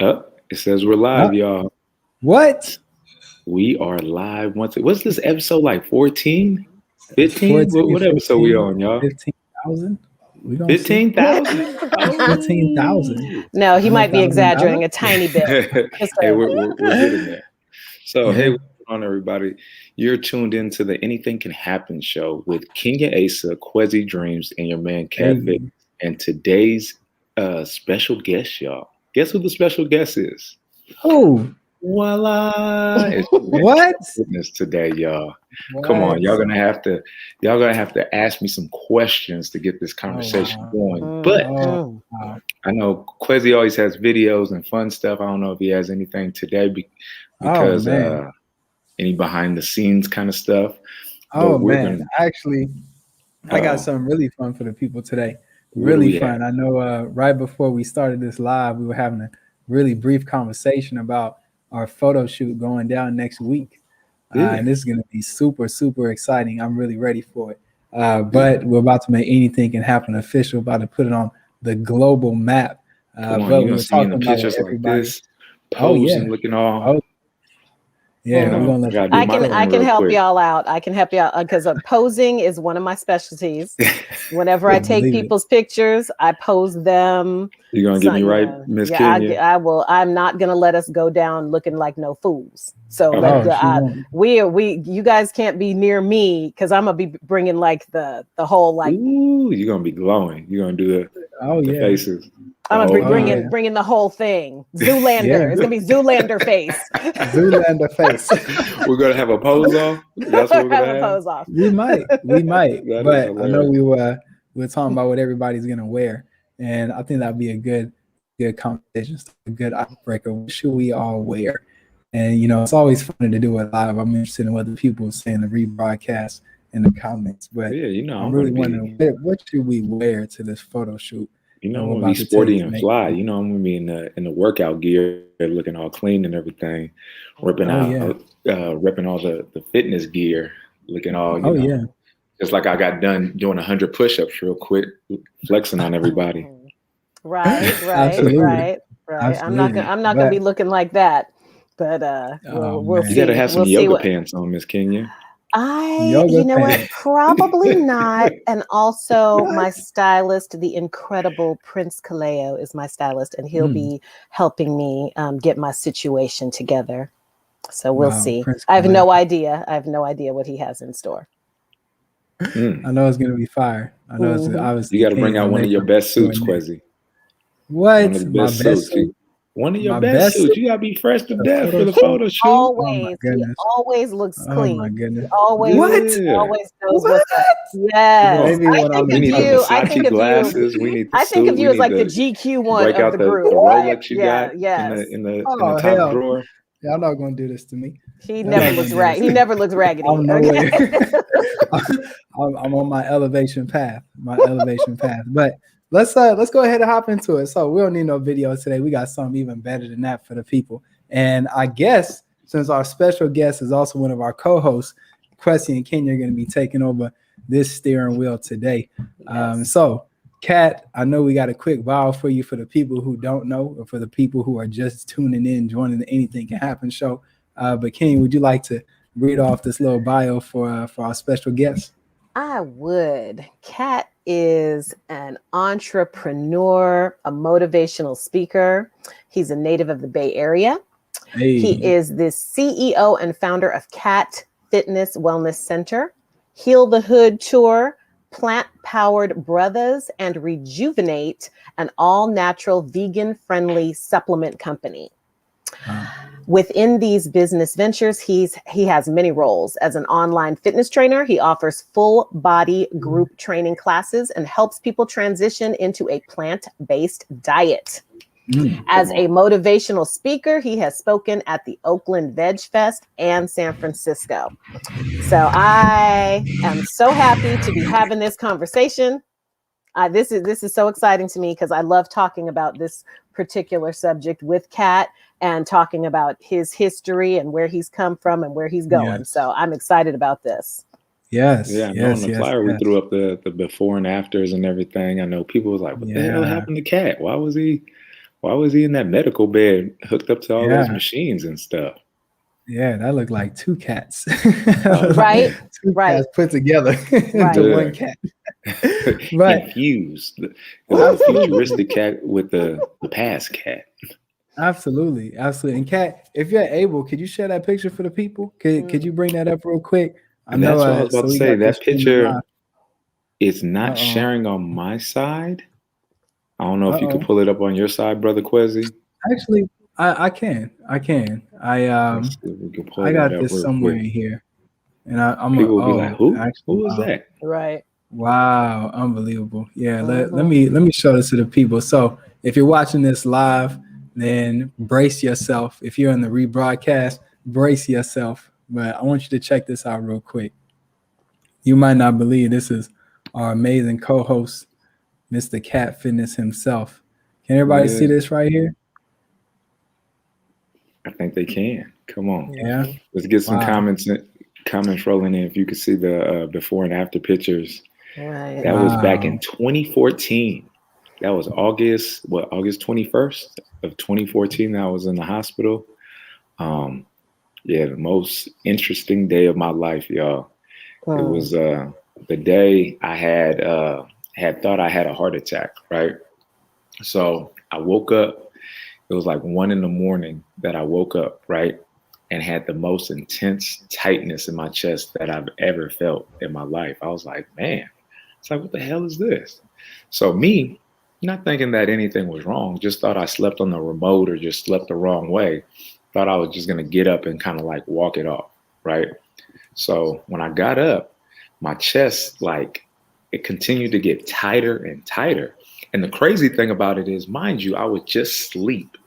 It says we're live, y'all. What? We are live. What's this episode like? 14? 15? 14, What episode 15, we on, y'all? 15,000? 15,000? 15,000. No, he might be exaggerating a tiny bit. Hey, we're getting there. So, Yeah. hey, what's going on, everybody? You're tuned into the Anything Can Happen show with Kenya Asa, Kwesi Dreams, and your man, Cat Vic. And today's special guest, y'all. Guess who the special guest is? Who? Voila! What? Goodness today, y'all. What? Come on, y'all gonna have to ask me some questions to get this conversation going. But I know Kwesi always has videos and fun stuff. I don't know if he has anything today because any behind the scenes kind of stuff. Oh man, actually, I got something really fun for the people today. Really fun. I know right before we started this live, we were having a really brief conversation about our photo shoot going down next week. And this is going to be super, super exciting. I'm really ready for it. But we're about to make Anything Can Happen official, about to put it on the global map. But we're talking about pictures like this, posing, looking all. Yeah, we're gonna let I can help y'all out. I can help y'all because posing is one of my specialties. Whenever I take people's pictures, I pose them. You're gonna get me right, Miss Kenya? I will. I'm not gonna let us go down looking like no fools. So you guys can't be near me because I'm gonna be bringing like the whole like. Ooh, you're gonna be glowing. You're gonna do the faces. I'm gonna be bringing the whole thing. Zoolander. Yeah. It's gonna be Zoolander face. Zoolander face. We're gonna have a pose off. That's what we're gonna have. Pose off. We might. But I know we're talking about what everybody's gonna wear, and I think that'd be a good conversation, a good icebreaker. What should we all wear? And it's always funny to do it live. I'm interested in what the people are saying, the rebroadcast in the comments. But I'm really wondering what should we wear to this photo shoot? I'm gonna be sporty and fly. I'm gonna be in the workout gear, looking all clean and everything, ripping all the fitness gear, looking all just like I got done doing 100 push-ups real quick, flexing on everybody. Right. Absolutely. I'm not gonna be looking like that, but we'll see. You gotta have some yoga pants on, Miss Kenya. What? Probably not. And also my stylist, the incredible Prince Kaleo, is my stylist, and he'll be helping me get my situation together. So we'll see. I have no idea. What he has in store. I know it's gonna be fire. I know it's obviously. You got to bring out one of your best suits, Kwesi. What? My best suit? One of your best suits. You gotta be fresh to death for the photo shoot. Always, he always looks clean. Oh my goodness! Always knows what's up. Yes. I think of you as like the GQ one of the group. The Rolex you got in the top drawer. Y'all not gonna do this to me. He never looks raggedy. He never looks raggedy. I'm on my elevation path. But let's go ahead and hop into it. So we don't need no video today. We got something even better than that for the people. And I guess since our special guest is also one of our co-hosts, Kwesi and Kenya are going to be taking over this steering wheel today. So Kat, I know we got a quick bio for you for the people who don't know, or for the people who are just tuning in, joining the Anything Can Happen show. But Kenya, would you like to read off this little bio for our special guest? I would. Kat is an entrepreneur, a motivational speaker. He's a native of the Bay Area. Hey. He is the CEO and founder of Cat Fitness Wellness Center, Heal the Hood Tour, Powered Brothaz and Rejuvenate, an all-natural, vegan-friendly supplement company. Within these business ventures, he has many roles. As an online fitness trainer, he offers full body group training classes and helps people transition into a plant-based diet. As a motivational speaker, he has spoken at the Oakland Vegfest and San Francisco. So I am so happy to be having this conversation. This is so exciting to me because I love talking about this particular subject with Kat and talking about his history and where he's come from and where he's going. Yes. So I'm excited about this. Yes. Yeah. On the flyer, we threw up the before and afters and everything. I know people was like, what the hell happened to Kat? Why was he why was he in that medical bed hooked up to all those machines and stuff? Yeah, that looked like two cats. Right. Two cats put together into one cat. But infused. It was a futuristic cat with the past cat. Absolutely. And Kat, if you're able, could you share that picture for the people? Could you bring that up real quick? And that's what I was about to say. That picture is not sharing on my side. I don't know if you could pull it up on your side, Brother Quezzy. Actually, I can. I got this somewhere in here, and people will be like, "Who? Who is that?" Right. Wow, unbelievable. Yeah. Let me show this to the people. So if you're watching this live, then brace yourself. If you're in the rebroadcast, brace yourself. But I want you to check this out real quick. You might not believe this is our amazing co-host, Mr. Cat Fitness himself. Can everybody see this right here? I think they can. Come on. Yeah. Let's get some comments rolling in. If you could see the before and after pictures. Right. That was back in 2014. That was August 21st of 2014. I was in the hospital. The most interesting day of my life, y'all. It was the day I had thought I had a heart attack, right? So I woke up. It was like 1 a.m. that I woke up, right? And had the most intense tightness in my chest that I've ever felt in my life. I was like, man, it's like, what the hell is this? So me, not thinking that anything was wrong, just thought I slept on the remote or just slept the wrong way. Thought I was just going to get up and kind of like walk it off, right? So when I got up, my chest, like, it continued to get tighter and tighter. And the crazy thing about it is, mind you, I would just sleep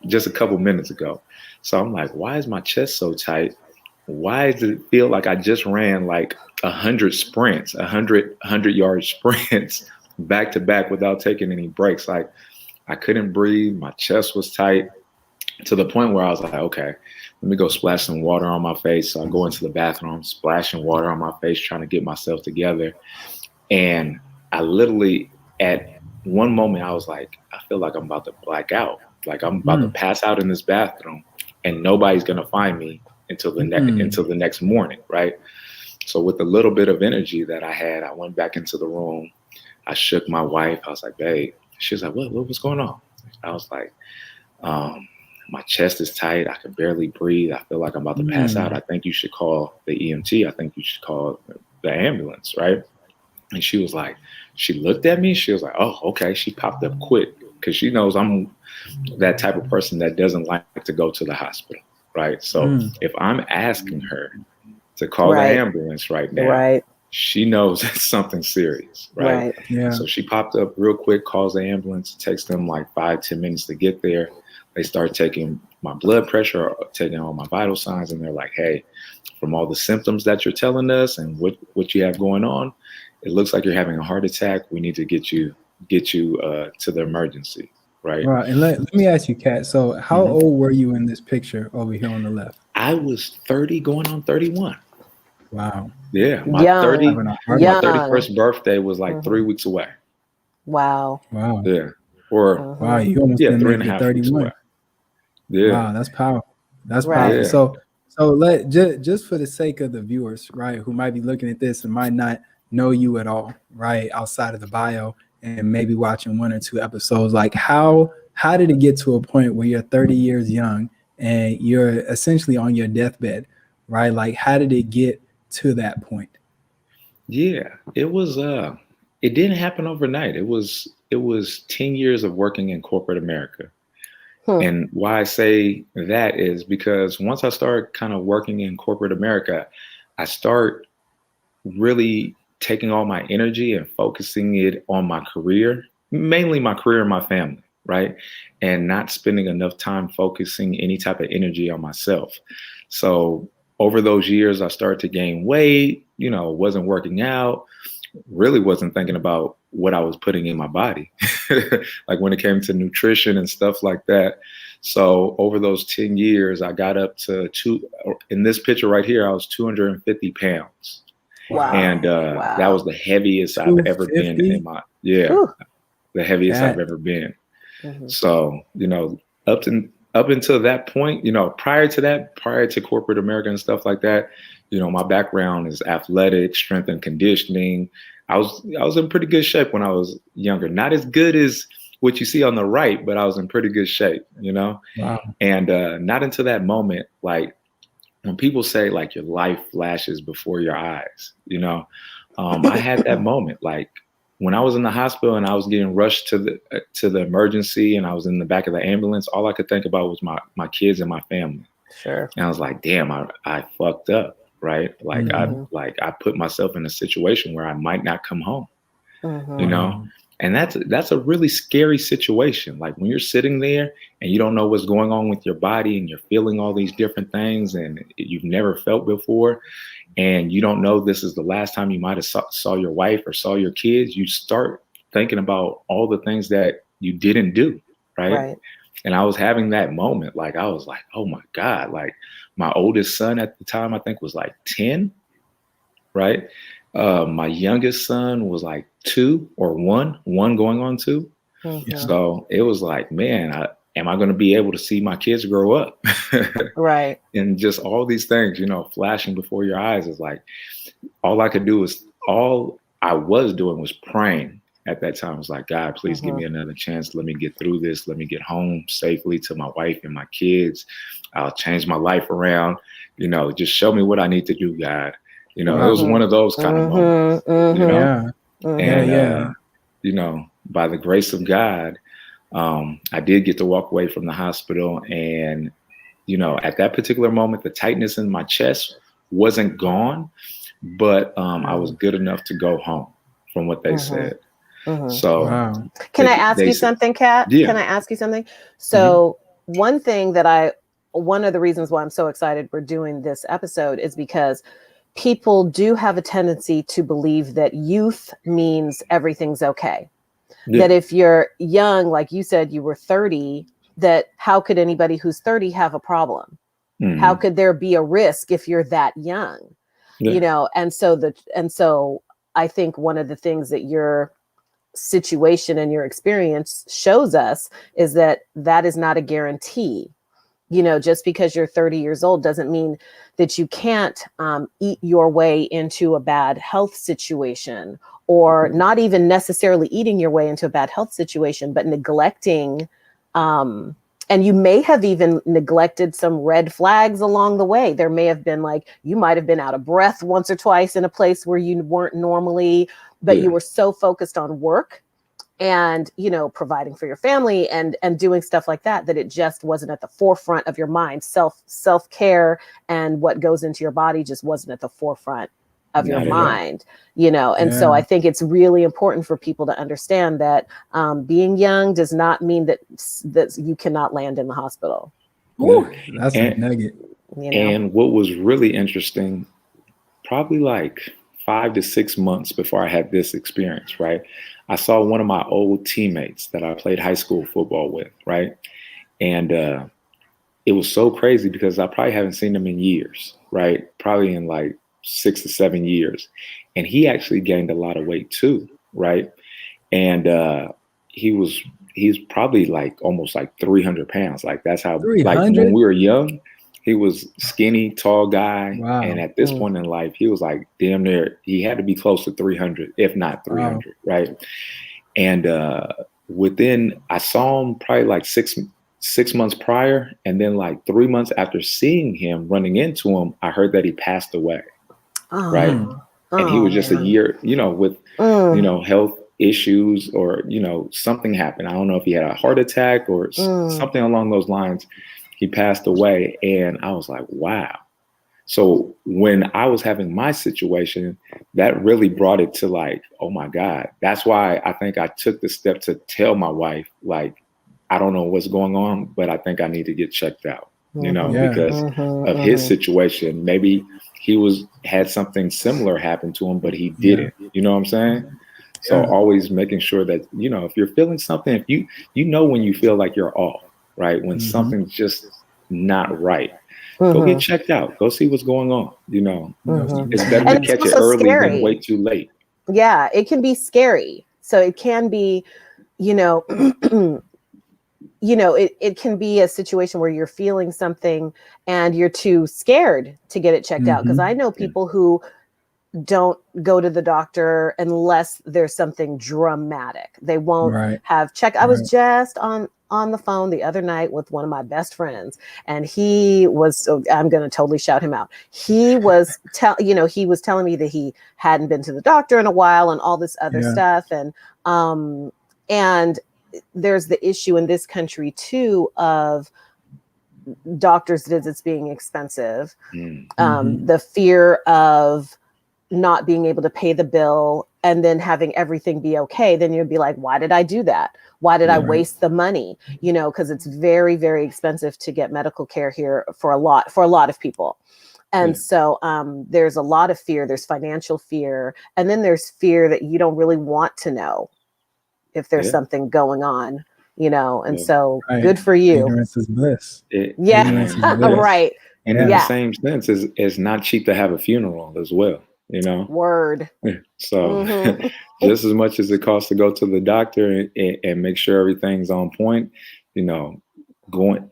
just a couple minutes ago. So I'm like, why is my chest so tight? Why does it feel like I just ran like 100 sprints, 100-yard sprints back to back without taking any breaks? Like, I couldn't breathe. My chest was tight to the point where I was like, okay, let me go splash some water on my face. So I go into the bathroom, splashing water on my face, trying to get myself together. And I literally, at one moment, I was like, I feel like I'm about to black out. Like I'm about to pass out in this bathroom and nobody's going to find me until the next morning, right? So with a little bit of energy that I had, I went back into the room. I shook my wife. I was like, babe. She was like, what's going on? I was like, my chest is tight. I can barely breathe. I feel like I'm about to pass out. I think you should call the EMT. I think you should call the ambulance, right? And she was like, she looked at me. She was like, oh, okay. She popped up quick because she knows I'm that type of person that doesn't like to go to the hospital, right? So if I'm asking her to call the ambulance right now, she knows it's something serious, right? Yeah. So she popped up real quick, calls the ambulance. It takes them like 5-10 minutes to get there. They start taking my blood pressure, taking all my vital signs, and they're like, hey, from all the symptoms that you're telling us and what you have going on, it looks like you're having a heart attack. We need to get you to the emergency, right? Right. And let me ask you, Kat. So how old were you in this picture over here on the left? I was 30 going on 31. Wow. Yeah. My 31st birthday was like 3 weeks away. Wow. Yeah. Or wow, you almost 3.5 weeks away. Yeah. Wow, that's powerful. That's powerful. Yeah. So let just for the sake of the viewers, right, who might be looking at this and might not know you at all, right, outside of the bio, and maybe watching 1 or 2 episodes, like how did it get to a point where you're 30 years young and you're essentially on your deathbed, right? Like, how did it get to that point? Yeah, it was it didn't happen overnight. It was 10 years of working in corporate America. And why I say that is because once I started kind of working in corporate America, I start really taking all my energy and focusing it on my career, mainly my career and my family, right? And not spending enough time focusing any type of energy on myself. So over those years, I started to gain weight, wasn't working out, really wasn't thinking about what I was putting in my body, like when it came to nutrition and stuff like that. So over those 10 years, I got up to in this picture right here, I was 250 pounds. Wow. And that was the heaviest I've ever been in my, the heaviest I've ever been. So, up until that point, prior to corporate America and stuff like that, my background is athletic, strength and conditioning. I was in pretty good shape when I was younger. Not as good as what you see on the right, but I was in pretty good shape, Wow. And not until that moment, like when people say like your life flashes before your eyes, I had that moment, like when I was in the hospital and I was getting rushed to the emergency and I was in the back of the ambulance, all I could think about was my kids and my family. Sure. And I was like, damn, I fucked up, right? Like I put myself in a situation where I might not come home, And that's a really scary situation. Like when you're sitting there and you don't know what's going on with your body and you're feeling all these different things and you've never felt before, and you don't know this is the last time you might have saw your wife or saw your kids, you start thinking about all the things that you didn't do, right? And I was having that moment, like I was like, oh my God, like my oldest son at the time, I think was like 10, right? My youngest son was like 2 or 1 going on 2. So it was like, man, am I going to be able to see my kids grow up? Right. And just all these things, flashing before your eyes is like, all I was doing was praying at that time. I was like, God, please give me another chance. Let me get through this. Let me get home safely to my wife and my kids. I'll change my life around, just show me what I need to do, God. It was one of those kind of moments, And, by the grace of God, I did get to walk away from the hospital. And, at that particular moment, the tightness in my chest wasn't gone, but I was good enough to go home from what they said. So can I ask you something, Kat? Yeah. Can I ask you something? So one of the reasons why I'm so excited we're doing this episode is because people do have a tendency to believe that youth means everything's okay. Yeah. That if you're young, like you said, you were 30, that how could anybody who's 30 have a problem? How could there be a risk if you're that young? Yeah. And so I think one of the things that your situation and your experience shows us is that is not a guarantee. Just because you're 30 years old doesn't mean that you can't eat your way into a bad health situation, or not even necessarily eating your way into a bad health situation, but neglecting. And you may have even neglected some red flags along the way. There may have been you might have been out of breath once or twice in a place where you weren't normally, but you were so focused on work and, providing for your family and doing stuff like that it just wasn't at the forefront of your mind. Self-care and what goes into your body just wasn't at the forefront of your mind, And so I think it's really important for people to understand that being young does not mean that you cannot land in the hospital. Ooh, that's a nugget. And what was really interesting, probably like 5 to 6 months before I had this experience, right? I saw one of my old teammates that I played high school football with, right? And it was so crazy because I probably haven't seen him in years, right? Probably in like 6 to 7 years. And he actually gained a lot of weight too, right? And he's probably like almost like 300 pounds. Like that's how, 300? like when we were young, he was skinny, tall guy. Wow. And at this point in life, he was like damn near, he had to be close to 300, if not 300, right? And I saw him probably like six months prior. And then like 3 months after seeing him, running into him, I heard that he passed away, right? And he was just a year, with, health issues or, something happened. I don't know if he had a heart attack or something along those lines. He passed away. And I was like, wow. So when I was having my situation, that really brought it to like, oh my God. That's why I think I took the step to tell my wife, like, I don't know what's going on, but I think I need to get checked out, because of his situation. Maybe he had something similar happen to him, but he didn't, you know what I'm saying? So always making sure that, if you're feeling something, if when you feel like you're off, right? When something's just not right, go get checked out. Go see what's going on. It's better to catch it early than wait too late. Yeah, it can be scary. So it can be, you know, it can be a situation where you're feeling something and you're too scared to get it checked out. Because I know people who don't go to the doctor unless there's something dramatic. They won't have check. I was just on the phone the other night with one of my best friends, and he was, I'm going to totally shout him out. He was he was telling me that he hadn't been to the doctor in a while and all this other stuff. And there's the issue in this country too of doctor's visits being expensive. The fear of not being able to pay the bill and then having everything be okay. Then you'd be like, why did I do that? Why did I waste the money? You know, because it's very, very expensive to get medical care here for a lot of people. And so there's a lot of fear. There's financial fear. And then there's fear that you don't really want to know if there's something going on, you know, and so good for you. Ignorance is bliss. Right. And in the same sense, it's not cheap to have a funeral as well, you know. Word. So just as much as it costs to go to the doctor and make sure everything's on point, you know,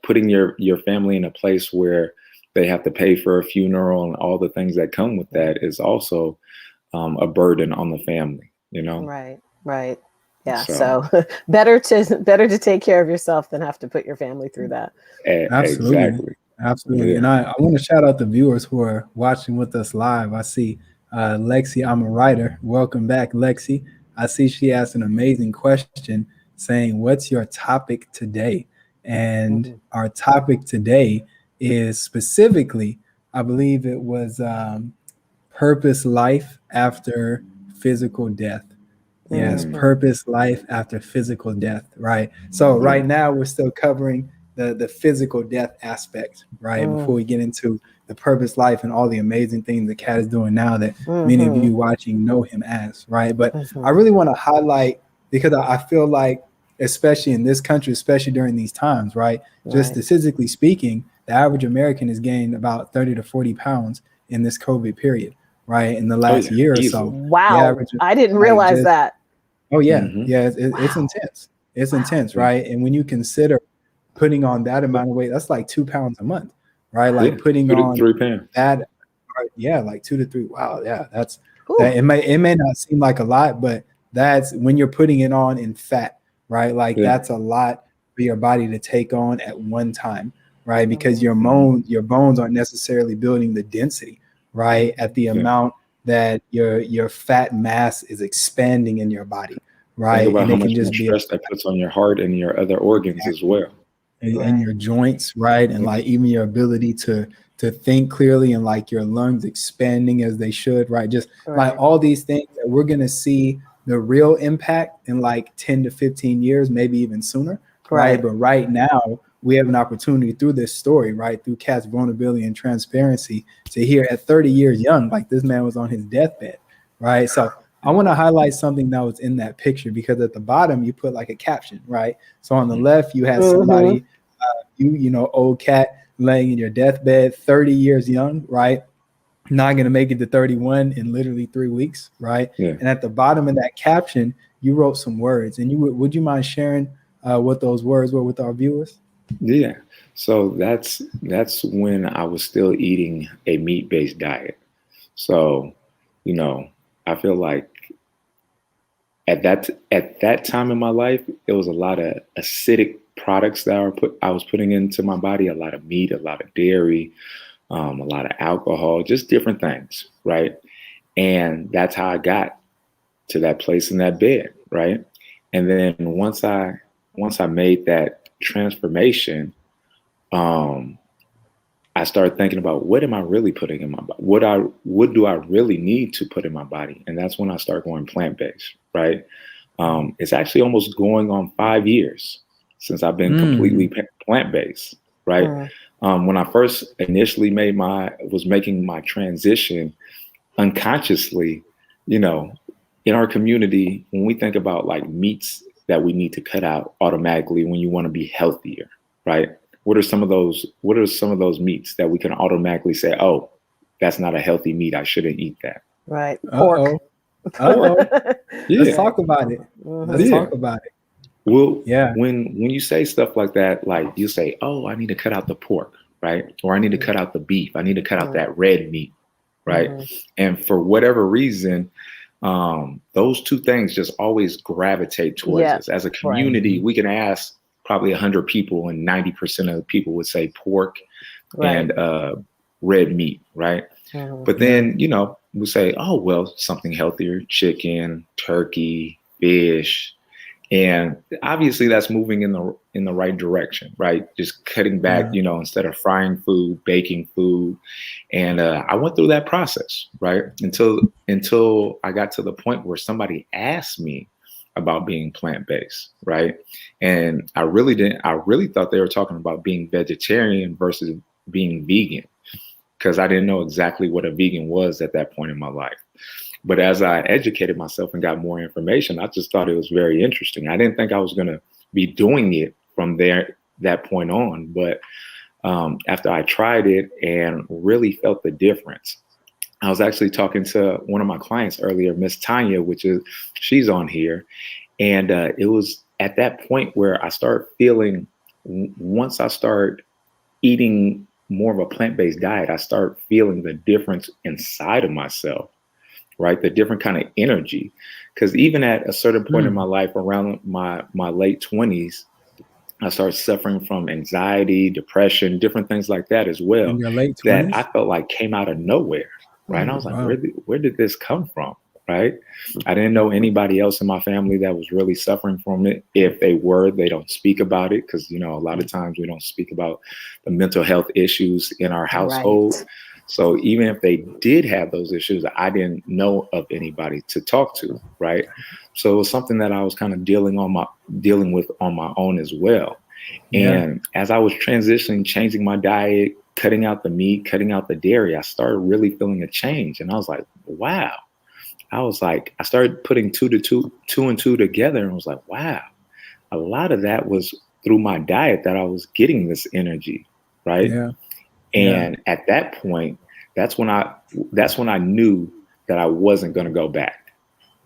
putting your family in a place where they have to pay for a funeral and all the things that come with that is also a burden on the family, you know. Right. Yeah. So better to take care of yourself than have to put your family through that. Absolutely. Yeah. And I want to shout out the viewers who are watching with us live. I see Lexi, I'm a writer. Welcome back, Lexi. I see she asked an amazing question saying, what's your topic today? And our topic today is specifically, I believe it was purpose life after physical death. Yes, purpose life after physical death, right? So right now we're still covering the physical death aspect, right? Before we get into the purpose life and all the amazing things that Kat is doing now that many of you watching know him as, right? But I really want to highlight, because I feel like, especially in this country, especially during these times, right? Just statistically speaking, the average American has gained about 30 to 40 pounds in this COVID period, right? In the last year or so. Wow. I didn't realize that. Oh yeah. It's intense. It's intense, right? And when you consider putting on that amount of weight, that's like 2 pounds a month, right? Like putting on 3 pounds. That, like 2 to 3. Wow, that's that. It may not seem like a lot, but that's when you're putting it on in fat, right? Like that's a lot for your body to take on at one time, right? Because your bones aren't necessarily building the density, right, at the amount that your fat mass is expanding in your body, right? Think about and how it much can just more stress that puts on your heart and your other organs as well, and your joints, right? And like even your ability to think clearly, and like your lungs expanding as they should, right? Just like all these things that we're gonna see the real impact in like 10 to 15 years, maybe even sooner, right? But right now, we have an opportunity through this story, right, through Kat's vulnerability and transparency, to hear at 30 years young, like this man was on his deathbed, right? So I want to highlight something that was in that picture, because at the bottom you put like a caption, right? So on the left you had somebody, old Kat, laying in your deathbed, 30 years young, right? Not going to make it to 31 in literally 3 weeks, right? And at the bottom of that caption, you wrote some words, and would you mind sharing what those words were with our viewers? Yeah. So that's when I was still eating a meat-based diet. So, you know, I feel like at that time in my life, it was a lot of acidic products that I was putting into my body, a lot of meat, a lot of dairy, a lot of alcohol, just different things, right? And that's how I got to that place in that bed, right? And then once I made that transformation, I started thinking about, what am I really putting in my body? What do I really need to put in my body? And that's when I started going plant-based, right? It's actually almost going on 5 years since I've been completely plant-based, right? When I first initially was making my transition, unconsciously, you know, in our community, when we think about like meats that we need to cut out automatically when you want to be healthier, right? What are some of those meats that we can automatically say, oh, that's not a healthy meat, I shouldn't eat that? Right. Pork. Let's talk about it. Let's talk about it. Well, when you say stuff like that, like you say, oh, I need to cut out the pork, right? Or I need to cut out the beef. I need to cut out that red meat, right? And for whatever reason, those two things just always gravitate towards us. As a community, we can ask probably 100 people and 90% of the people would say pork and red meat, right? But then, you know, we say, oh, well, something healthier, chicken, turkey, fish. And obviously that's moving in the right direction, right? Just cutting back, you know, instead of frying food, baking food. And I went through that process, right? Until I got to the point where somebody asked me about being plant-based, right? And I really thought they were talking about being vegetarian versus being vegan, because I didn't know exactly what a vegan was at that point in my life. But as I educated myself and got more information, I just thought it was very interesting. I didn't think I was going to be doing it from that point on. But after I tried it and really felt the difference, I was actually talking to one of my clients earlier, Miss Tanya, she's on here. And it was at that point where I started feeling, once I start eating more of a plant-based diet, I start feeling the difference inside of myself. Right, the different kind of energy, because even at a certain point in my life, around my late 20s, I started suffering from anxiety, depression, different things like that as well. In your late 20s? That I felt like came out of nowhere. Right, and I was like, where did this come from? Right, I didn't know anybody else in my family that was really suffering from it. If they were, they don't speak about it, because you know a lot of times we don't speak about the mental health issues in our household. Right. So even if they did have those issues, I didn't know of anybody to talk to, right? So it was something that I was kind of dealing with on my own as well. And as I was transitioning, changing my diet, cutting out the meat, cutting out the dairy, I started really feeling a change. And I was like, wow. I started putting two and two together, and was like, wow, a lot of that was through my diet that I was getting this energy, right? Yeah. And at that point, that's when I knew that I wasn't going to go back,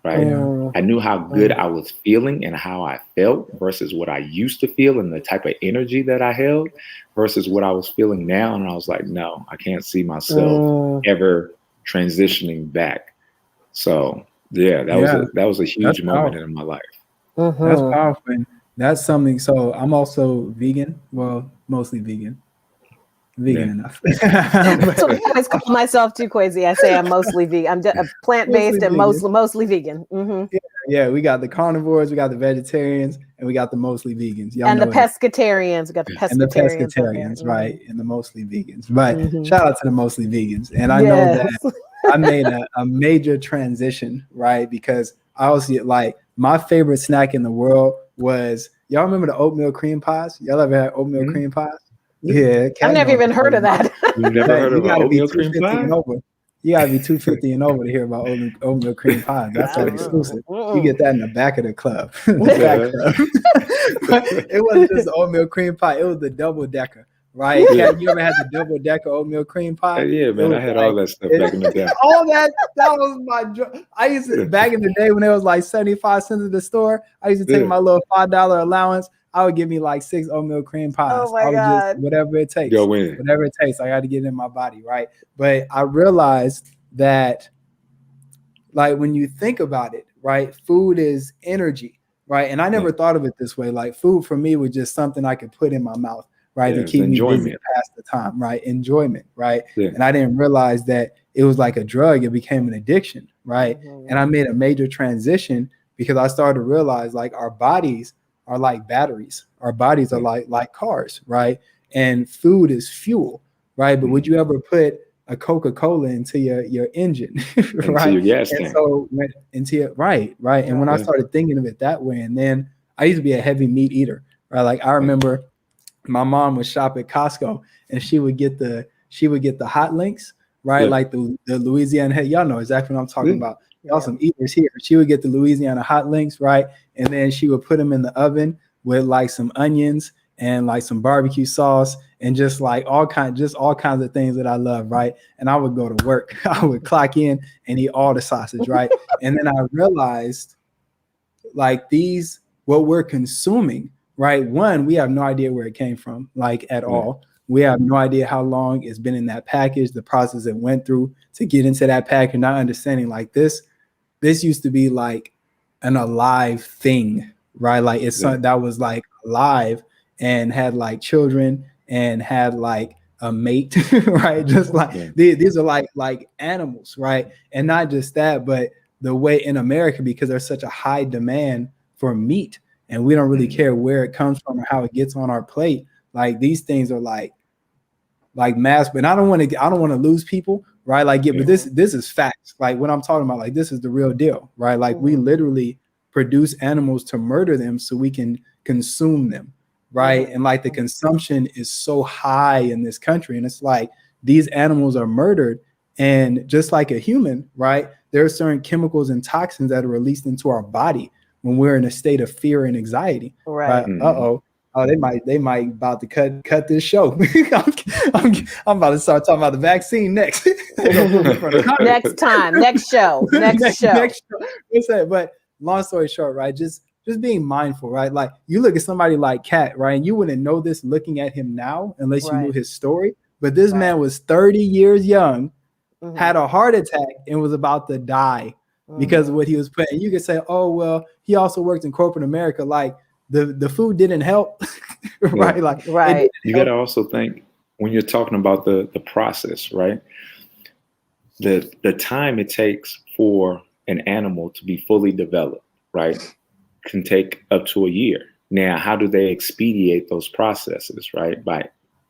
right? I knew how good I was feeling and how I felt versus what I used to feel and the type of energy that I held versus what I was feeling now. And I was like, no, I can't see myself ever transitioning back. So yeah, that was a huge moment in my life. That's powerful. And that's something. So I'm also vegan. Well, mostly vegan. Enough. So I always call myself too, Kwesi. I say I'm mostly vegan. I'm just plant-based and mostly vegan. Yeah, we got the carnivores, we got the vegetarians, and we got the mostly vegans. And the pescatarians. We got the pescatarians. And the pescatarians, right? And the mostly vegans. But shout out to the mostly vegans. And I know that I made a major transition, right? Because I was like, my favorite snack in the world was, y'all remember the oatmeal cream pies? Y'all ever had oatmeal cream pies? Yeah, I've never even heard of that. You've never heard of oatmeal cream pie? You gotta be 250 and over to hear about oatmeal cream pie. That's so exclusive. You get that in the back of the club. But it wasn't just oatmeal cream pie; it was the double decker, right? Yeah. You ever had the double decker oatmeal cream pie? Yeah, man, I had all that stuff back in the day. All that was my drug. I used to back in the day when it was like 75 cents at the store. I used to take my little $5 allowance. I would give me like 6 oatmeal cream pies. Oh my God. Just, whatever it takes. Whatever it takes. I got to get it in my body, right? But I realized that, like, when you think about it, right, food is energy, right? And I never thought of it this way. Like, food for me was just something I could put in my mouth, right, to keep me busy past the time, right? Enjoyment, right? Yeah. And I didn't realize that it was like a drug. It became an addiction, right? And I made a major transition because I started to realize, like, our bodies are like batteries. Our bodies are like cars, right? And food is fuel, right? But would you ever put a Coca-Cola into your engine, right? Into your gas tank. And so right. And when I started thinking of it that way, and then I used to be a heavy meat eater, right? Like, I remember my mom would shop at Costco and she would get the hot links, right? Like the Louisiana, hey, y'all know exactly what I'm talking about. Y'all some eaters here. She would get the Louisiana hot links, right? And then she would put them in the oven with like some onions and like some barbecue sauce and just like all kinds of things that I love, right? And I would go to work. I would clock in and eat all the sausage, right? And then I realized, like, these what we're consuming, right? One, we have no idea where it came from, like at all. We have no idea how long it's been in that package, the process it went through to get into that package, not understanding like this used to be like an alive thing, right? Like it's something that was like alive and had like children and had like a mate, right? Just like these are like animals, right? And not just that, but the way in America, because there's such a high demand for meat and we don't really care where it comes from or how it gets on our plate. Like these things are like mass, but I don't want to lose people, right? Like, but this is facts. Like what I'm talking about, like this is the real deal, right? Like we literally produce animals to murder them so we can consume them, right? And like the consumption is so high in this country, and it's like these animals are murdered, and just like a human, right? There are certain chemicals and toxins that are released into our body when we're in a state of fear and anxiety, right? Oh, they might about to cut this show. I'm about to start talking about the vaccine next. Next show. What's that? But long story short, right? Just being mindful, right? Like you look at somebody like Cat, right? And you wouldn't know this looking at him now unless you knew his story. But this man was 30 years young, had a heart attack, and was about to die because of what he was putting. You could say, oh, well, he also worked in corporate America. Like the food didn't help, right? Like you got to also think when you're talking about the process, right? The time it takes for an animal to be fully developed, right, can take up to a year. Now, how do they expedite those processes, right?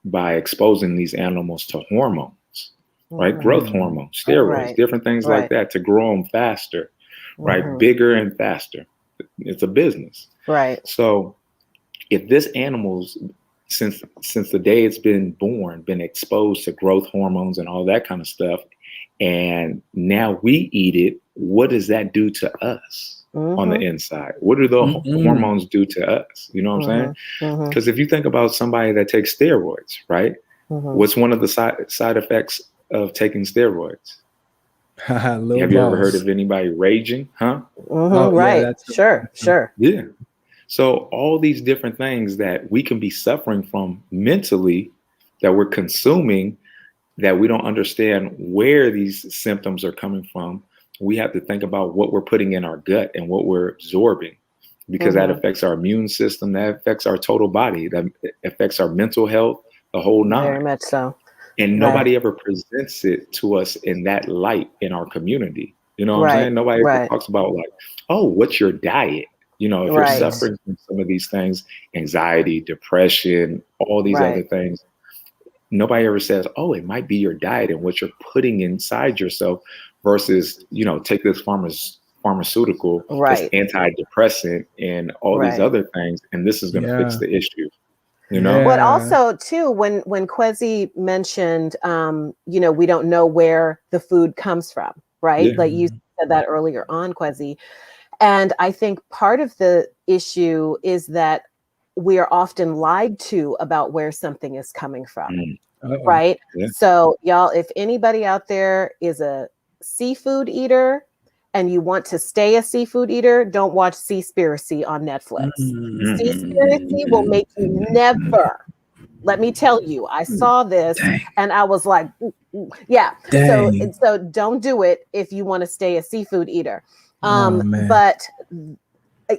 By exposing these animals to hormones, right? Growth hormones, steroids, different things like that to grow them faster, right? Bigger and faster. It's a business. Right. So if this animal's since the day it's been born, been exposed to growth hormones and all that kind of stuff, and now we eat it, what does that do to us on the inside? What do the hormones do to us? You know what I'm saying? Because if you think about somebody that takes steroids, right? What's one of the side effects of taking steroids? Have you ever heard of anybody raging? Huh? Right. Yeah, sure. Yeah. So all these different things that we can be suffering from mentally that we're consuming, that we don't understand where these symptoms are coming from. We have to think about what we're putting in our gut and what we're absorbing, because that affects our immune system, that affects our total body, that affects our mental health, the whole nine. Very much so. And nobody ever presents it to us in that light in our community. You know what I'm saying? Nobody ever talks about like, oh, what's your diet? You know, if you're suffering from some of these things, anxiety, depression, all these other things, nobody ever says, oh, it might be your diet and what you're putting inside yourself versus, you know, take this pharmaceutical, this antidepressant and all these other things, and this is going to fix the issue. You know, but also too, when Kwesi mentioned, you know, we don't know where the food comes from, right? Like you said that earlier on, Kwesi. And I think part of the issue is that we are often lied to about where something is coming from, right? So y'all, if anybody out there is a seafood eater and you want to stay a seafood eater, don't watch Seaspiracy on Netflix. Seaspiracy will make you never. Let me tell you, I saw this and I was like, yeah. So don't do it if you want to stay a seafood eater. But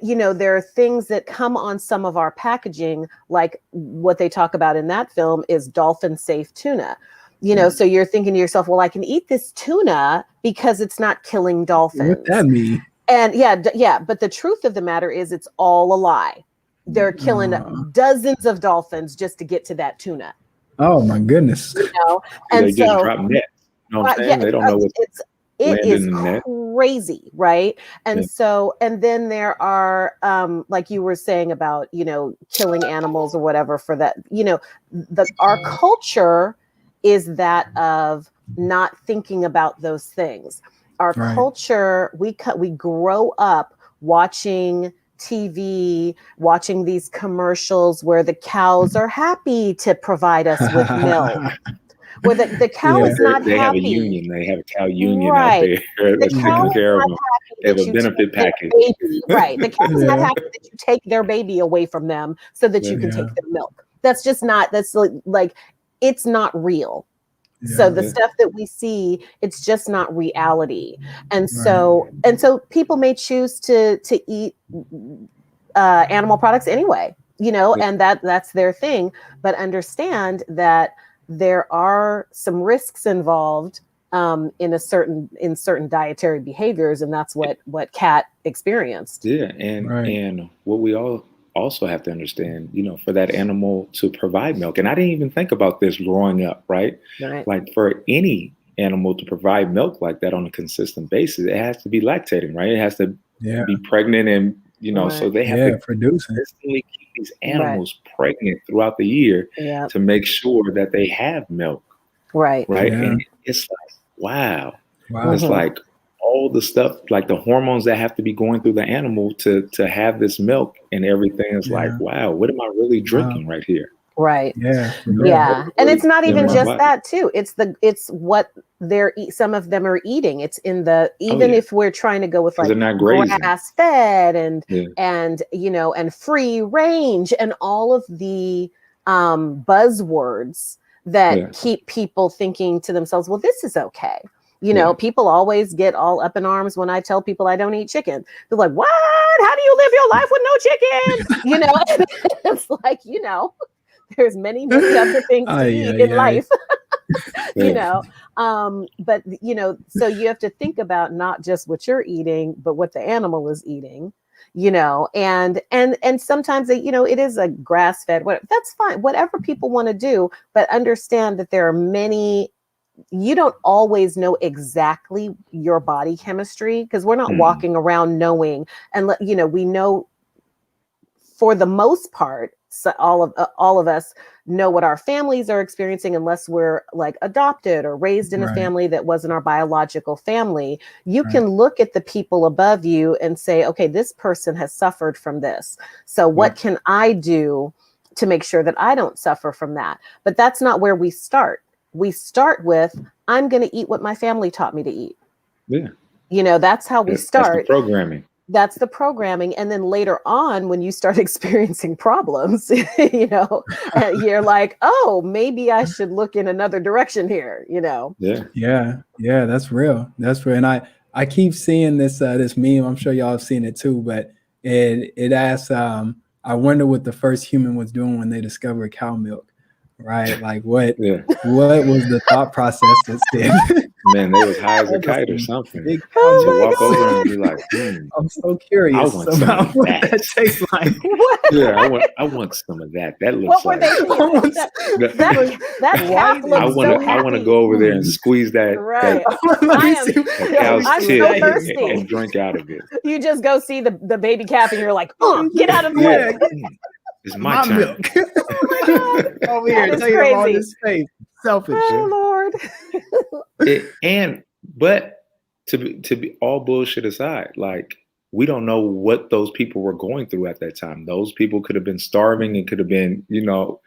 you know, there are things that come on some of our packaging, like what they talk about in that film is dolphin safe tuna. You know, so you're thinking to yourself, well, I can eat this tuna because it's not killing dolphins. What that mean? And but the truth of the matter is it's all a lie. They're killing dozens of dolphins just to get to that tuna. Oh my goodness. You know, and they just drop nets. You know what I'm saying? They don't know what's it is crazy, right? And so, and then there are, like you were saying about, you know, killing animals or whatever for that, you know, our culture is that of not thinking about those things. Our culture, we grow up watching TV, watching these commercials where the cows are happy to provide us with milk. where the cow is not they have happy. a union. They have a cow union out Right. there that's The cow taking care is of not them. happy They have that a you benefit take their package. baby. Right. The cow is not happy that you take their baby away from them so that you can take their milk. That's just not, that's like it's not real. So the stuff that we see, it's just not reality. And so people may choose to eat animal products anyway, you know, and that's their thing. But understand that there are some risks involved in certain dietary behaviors, and that's what Kat experienced. Yeah, and what we all also have to understand, you know, for that animal to provide milk, and I didn't even think about this growing up, right? Like for any animal to provide milk like that on a consistent basis, it has to be lactating, right? It has to be pregnant, and you know, so they have to consistently keep these animals pregnant throughout the year to make sure that they have milk, right? And it's like, wow. It's like all the stuff, like the hormones that have to be going through the animal to have this milk and everything is like, wow, what am I really drinking right here? Right. Yeah. And it's not even just that too. It's what some of them are eating. It's in the, even if we're trying to go with like grass fed and you know, and free range and all of the buzzwords that keep people thinking to themselves, well, this is okay. You know, people always get all up in arms when I tell people I don't eat chicken. They're like, what? How do you live your life with no chicken? You know, it's like, you know, there's many other things to eat in life, you know. But, you know, so you have to think about not just what you're eating, but what the animal is eating, you know, and sometimes, you know, it is a grass fed, that's fine, whatever people want to do, but understand that there are many. You don't always know exactly your body chemistry because we're not walking around knowing, and you know, we know for the most part, so all of us know what our families are experiencing, unless we're like adopted or raised in a family that wasn't our biological family. You can look at the people above you and say, okay, this person has suffered from this. So what can I do to make sure that I don't suffer from that? But that's not where we start. We start with, I'm going to eat what my family taught me to eat. Yeah. You know, that's how we start. That's the programming. That's the programming. And then later on, when you start experiencing problems, you know, you're like, oh, maybe I should look in another direction here, you know? Yeah. That's real. That's real. And I keep seeing this meme. I'm sure y'all have seen it too, but it asks, I wonder what the first human was doing when they discovered cow milk. Right, like what was the thought process that said? Man, they was high as a kite or something. To walk over and be like, I'm so curious about what that tastes like. I want some of that. That looks like. That calf looks so happy. I want to go over there and squeeze that. Right. I'm so thirsty and drink out of it. You just go see the baby calf and you're like, get out of the way. It's my turn. Milk. Oh my God. Over here, taking all this space. Selfish. Oh Lord. But to be all bullshit aside, like we don't know what those people were going through at that time. Those people could have been starving and could have been, you know,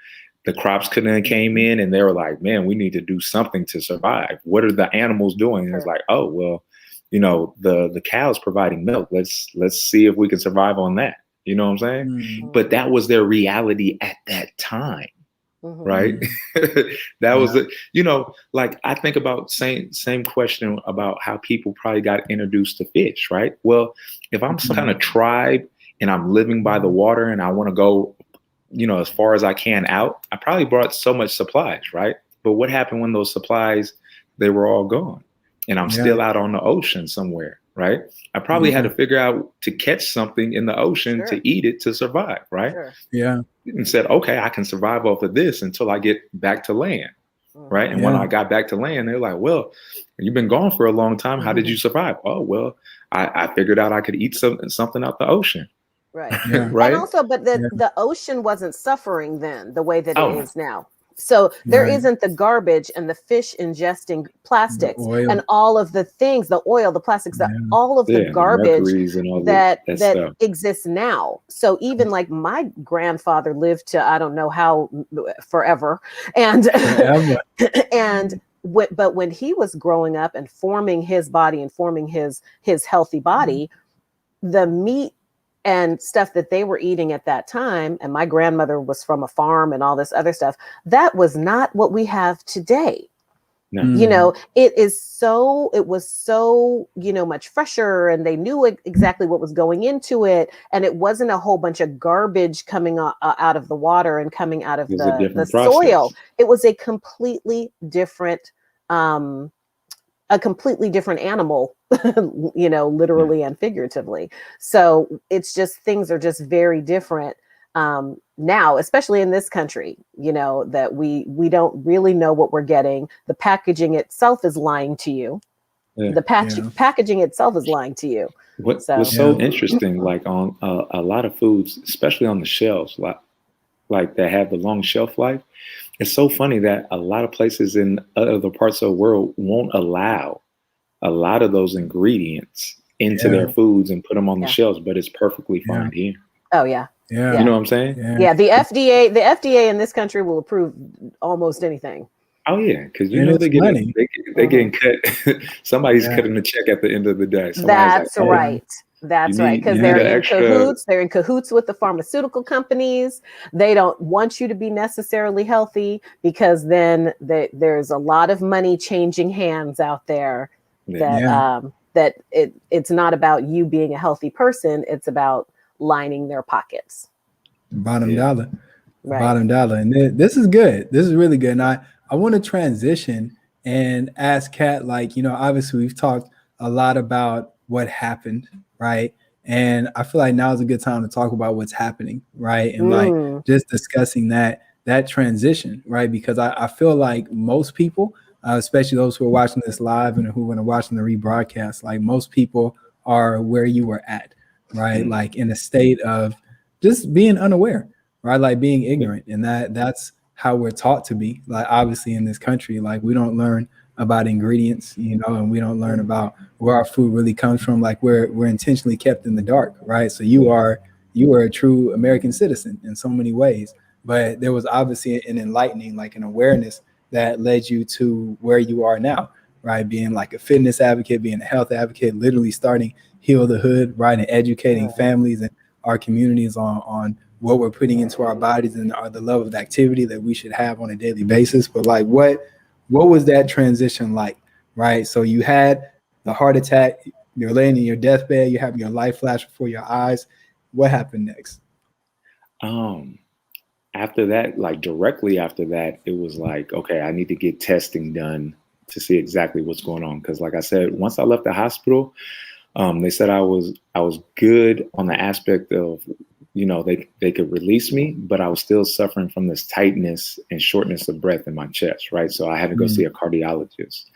the crops couldn't have came in and they were like, man, we need to do something to survive. What are the animals doing? And it's like, oh well, you know, the cow's providing milk. Let's see if we can survive on that. You know what I'm saying? But that was their reality at that time, right? That was the, you know, like I think about same question about how people probably got introduced to fish, right? Well, if I'm some kind of tribe and I'm living by the water and I want to go, you know, as far as I can out, I probably brought so much supplies, right? But what happened when those supplies, they were all gone and I'm still out on the ocean somewhere? Right. I probably had to figure out to catch something in the ocean to eat it to survive. Right. Yeah. And said, OK, I can survive off of this until I get back to land. Right. And when I got back to land, they're like, well, you've been gone for a long time. How did you survive? Oh, well, I figured out I could eat something out the ocean. Right. Right. And also, but the ocean wasn't suffering then the way that it is now. So there Right. isn't the garbage and the fish ingesting plastics oil. and all of the things, the oil, the plastics, all of the the garbage mercuries and all that stuff. exists now. So even like my grandfather lived to, I don't know how, forever. And Forever. and but when he was growing up and forming his body and forming his healthy body, the meat and stuff that they were eating at that time, and my grandmother was from a farm and all this other stuff, that was not what we have today. No. You know, it was so, you know, much fresher, and they knew exactly what was going into it. And it wasn't a whole bunch of garbage coming out of the water and coming out of the soil. It was a completely different, animal, you know, literally and figuratively. So it's just, things are just very different now, especially in this country, you know, that we don't really know what we're getting. The packaging itself is lying to you. The packaging itself is lying to you. What's so interesting, like on a lot of foods, especially on the shelves, like that have the long shelf life, it's so funny that a lot of places in other parts of the world won't allow a lot of those ingredients into their foods and put them on the shelves, but it's perfectly fine here. Oh yeah. Yeah. You know what I'm saying? Yeah. The FDA in this country will approve almost anything. Oh yeah, because you know they're getting cut. Somebody's cutting the check at the end of the day. That's right. That's right. Because they're in cahoots. They're in cahoots with the pharmaceutical companies. They don't want you to be necessarily healthy, because then there's a lot of money changing hands out there. That it's not about you being a healthy person. It's about lining their pockets. Bottom dollar. And this is good. This is really good. And I want to transition and ask Kat, like, you know, obviously we've talked a lot about what happened, right? And I feel like now is a good time to talk about what's happening, right? And like just discussing that transition, right? Because I feel like most people, especially those who are watching this live and who are going to watch the rebroadcast, like most people are where you were at, right? Like in a state of just being unaware, right? Like being ignorant. And that's how we're taught to be. Like obviously in this country, like we don't learn about ingredients, you know, and we don't learn about where our food really comes from. Like we're intentionally kept in the dark, right? So you are a true American citizen in so many ways, but there was obviously an enlightening, like an awareness that led you to where you are now, right? Being like a fitness advocate, being a health advocate, literally starting Heal the Hood, right? And educating families and our communities on what we're putting into our bodies and the level of activity that we should have on a daily basis. But like, what was that transition like, right? So you had the heart attack, you're laying in your deathbed, you're having your life flash before your eyes. What happened next? After that, like directly after that, it was like, okay, I need to get testing done to see exactly what's going on. Because like I said, once I left the hospital, they said I was good on the aspect of, you know, they could release me, but I was still suffering from this tightness and shortness of breath in my chest, right? So I had to go see a cardiologist.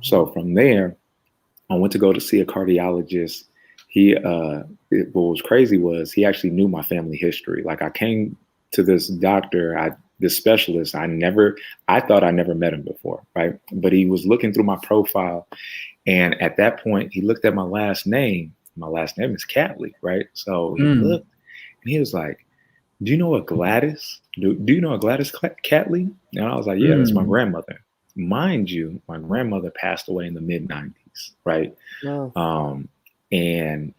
So from there, I went to go to see a cardiologist. What was crazy was he actually knew my family history. Like I came to this doctor, this specialist, I thought I never met him before, right? But he was looking through my profile. And at that point, he looked at my last name. My last name is Catley, right? So he looked and he was like, do you know a Gladys? Do you know a Gladys Catley? And I was like, yeah, that's my grandmother. Mind you, my grandmother passed away in the mid-90s, right? And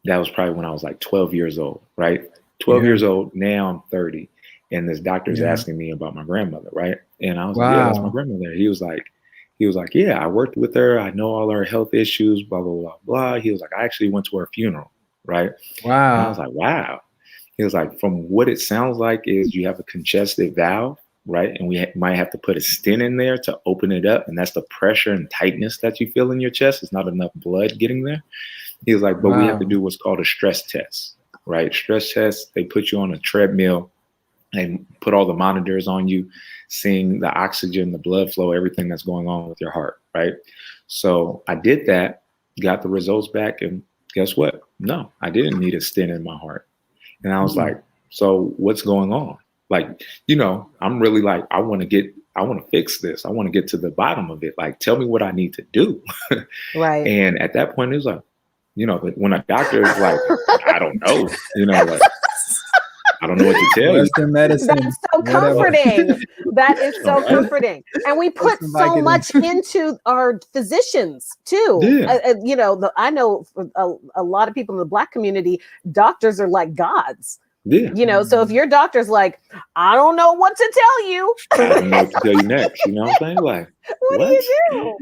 that was probably when I was like 12 years old, right? 12 years old, now I'm 30. And this doctor's asking me about my grandmother, right? And I was like, yeah, that's my grandmother. He was like, yeah, I worked with her. I know all her health issues, blah, blah, blah, blah. He was like, I actually went to her funeral, right? Wow. And I was like, wow. He was like, from what it sounds like is you have a congested valve, right? And we might have to put a stent in there to open it up. And that's the pressure and tightness that you feel in your chest. It's not enough blood getting there. He was like, but we have to do what's called a stress test, right? Stress test, they put you on a treadmill and put all the monitors on you, seeing the oxygen, the blood flow, everything that's going on with your heart, right? So I did that, got the results back, and guess what? No, I didn't need a stent in my heart. And I was like, so what's going on, Like, you know, I'm really like, I want to fix this. I want to get to the bottom of it. Like, tell me what I need to do. Right. And at that point, it was like, you know, when a doctor is like, I don't know, you know, like, I don't know what to tell Western medicine. That's so comforting. That is so comforting. And we put so much into our physicians too. Yeah. You know, I know a lot of people in the Black community, doctors are like gods. Yeah. You know, so if your doctor's like, I don't know what to tell you. I don't know what to tell you next. You know what I'm saying? Like, what do you do?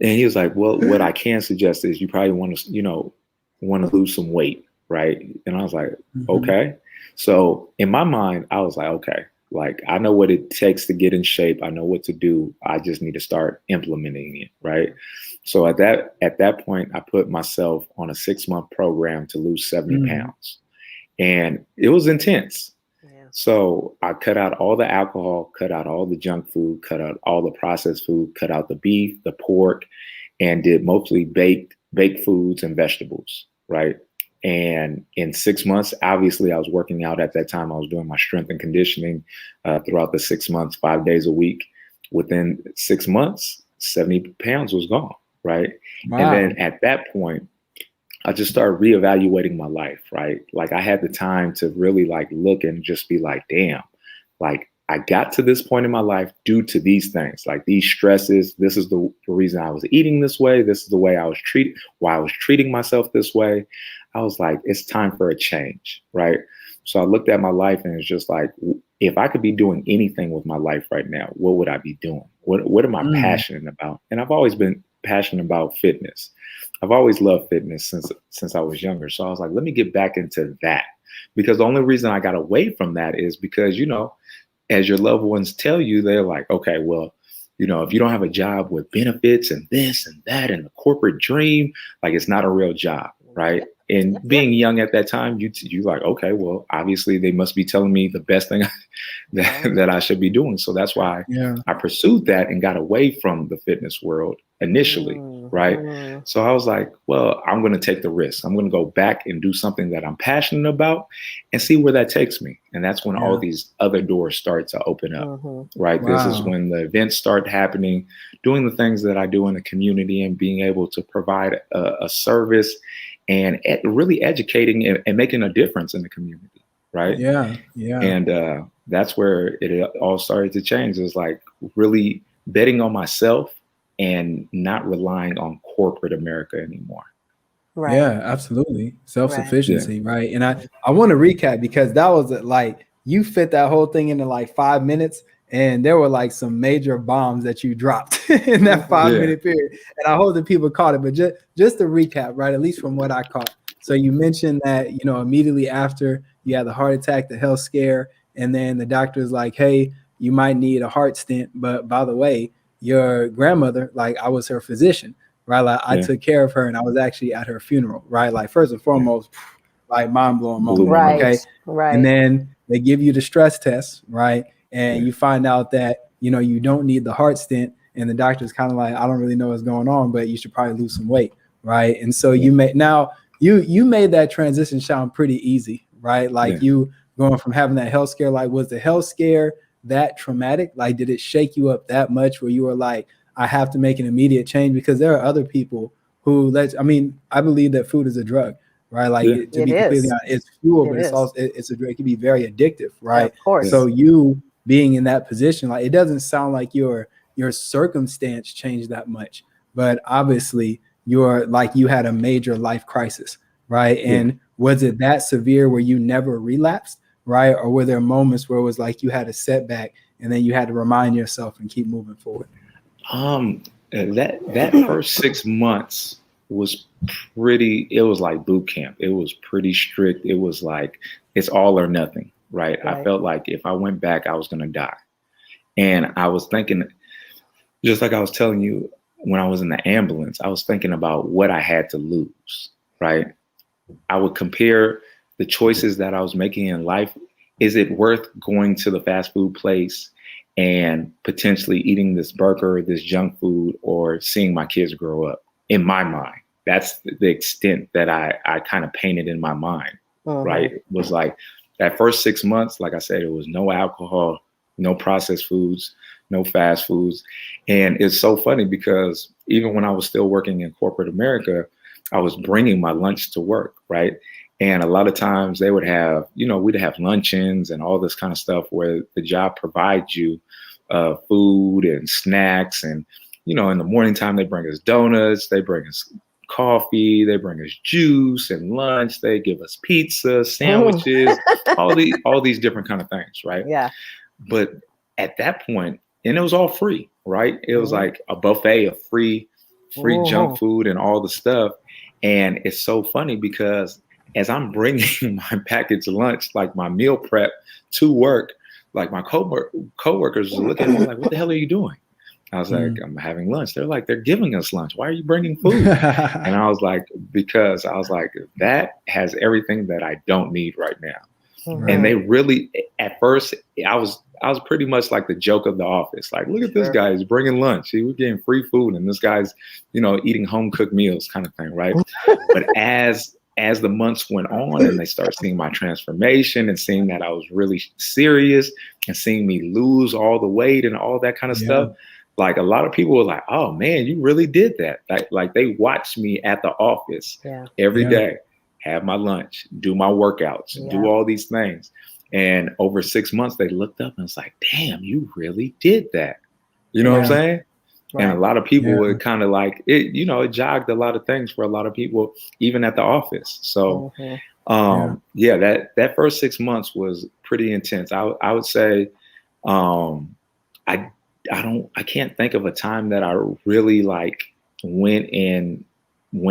And he was like, well, what I can suggest is you probably want to lose some weight. Right. And I was like, okay. So in my mind, I was like, okay, like I know what it takes to get in shape. I know what to do. I just need to start implementing it. Right. So at that point, I put myself on a 6-month program to lose 70 pounds. And it was intense. Yeah. So I cut out all the alcohol, cut out all the junk food, cut out all the processed food, cut out the beef, the pork, and did mostly baked foods and vegetables. Right. And in 6 months, obviously, I was working out at that time. I was doing my strength and conditioning throughout the 6 months, 5 days a week. Within 6 months, 70 pounds was gone, right? Wow. And then at that point, I just started reevaluating my life, right? Like I had the time to really like look and just be like, damn, like I got to this point in my life due to these things, like these stresses. This is the reason I was eating this way. This is the way I was why I was treating myself this way. I was like, it's time for a change, right? So I looked at my life and it's just like, if I could be doing anything with my life right now, what would I be doing? What am I passionate about? And I've always been passionate about fitness. I've always loved fitness since I was younger. So I was like, let me get back into that, because the only reason I got away from that is because, you know, as your loved ones tell you, they're like, okay, well, you know, if you don't have a job with benefits and this and that and the corporate dream, like it's not a real job, right? And being young at that time, you like, okay, well, obviously they must be telling me the best thing that I should be doing. So that's why I pursued that and got away from the fitness world initially, right? So I was like, well, I'm going to take the risk. I'm going to go back and do something that I'm passionate about and see where that takes me. And that's when all these other doors start to open up, right? Wow. This is when the events start happening, doing the things that I do in the community and being able to provide a service and really educating and making a difference in the community, right? Yeah. And that's where it all started to change. It was like really betting on myself and not relying on corporate America anymore. Right. Yeah, absolutely. Self-sufficiency, right? And I want to recap, because that was like, you fit that whole thing into like 5 minutes. And there were like some major bombs that you dropped in that 5-minute period. And I hope that people caught it. But just to recap, right, at least from what I caught. So you mentioned that, you know, immediately after you had the heart attack, the health scare, and then the doctor's like, hey, you might need a heart stent. But by the way, your grandmother, like I was her physician, right? Like I took care of her and I was actually at her funeral, right? Like first and foremost, like mind blowing moment. Right. Okay. Right. And then they give you the stress test, right? And you find out that, you know, you don't need the heart stent, and the doctor's kind of like, I don't really know what's going on, but you should probably lose some weight, right? And so you made that transition sound pretty easy, right? Like you going from having that health scare, like was the health scare that traumatic? Like did it shake you up that much where you were like, I have to make an immediate change? Because there are other people who I believe that food is a drug, right? Like to be completely honest, it's fuel, but it's also it's a drug. It can be very addictive, right? Yeah, of course. So you being in that position, like it doesn't sound like your circumstance changed that much, but obviously you're like, you had a major life crisis, right? And was it that severe where you never relapsed, right? Or were there moments where it was like you had a setback and then you had to remind yourself and keep moving forward? That first 6 months was it was like boot camp. It was pretty strict. It was like, it's all or nothing. Right. I felt like if I went back, I was going to die. And I was thinking, just like I was telling you, when I was in the ambulance, I was thinking about what I had to lose. Right. I would compare the choices that I was making in life. Is it worth going to the fast food place and potentially eating this burger, this junk food, or seeing my kids grow up? In my mind, that's the extent that I kind of painted in my mind. Right. It was like, that first 6 months, like I said, it was no alcohol, no processed foods, no fast foods. And it's so funny because even when I was still working in corporate America, I was bringing my lunch to work, right? And a lot of times they would have, we'd have luncheons and all this kind of stuff where the job provides you food and snacks. And, in the morning time, they bring us donuts, they bring us coffee, they bring us juice, and lunch, they give us pizza, sandwiches, all these different kind of things, right? Yeah. But at that point, and it was all free, right? It was like a buffet of free junk food and all the stuff. And it's so funny because as I'm bringing my packaged lunch, like my meal prep to work, like my coworkers are looking at me like, what the hell are you doing? I was like, I'm having lunch. They're like, they're giving us lunch. Why are you bringing food? And I was like, because I was like, that has everything that I don't need right now. Mm-hmm. And they really, at first, I was pretty much like the joke of the office. Like, look at this guy, he's bringing lunch. We're getting free food, and this guy's, eating home cooked meals, kind of thing, right? But as the months went on, and they start seeing my transformation and seeing that I was really serious, and seeing me lose all the weight and all that kind of stuff, like a lot of people were like, "Oh man, you really did that!" Like they watched me at the office every day. Have my lunch, do my workouts, do all these things. And over 6 months, they looked up and was like, damn, you really did that. You know what I'm saying? Right. And a lot of people would kind of like it, it jogged a lot of things for a lot of people, even at the office. So, that first 6 months was pretty intense. I would say, I can't think of a time that I really like went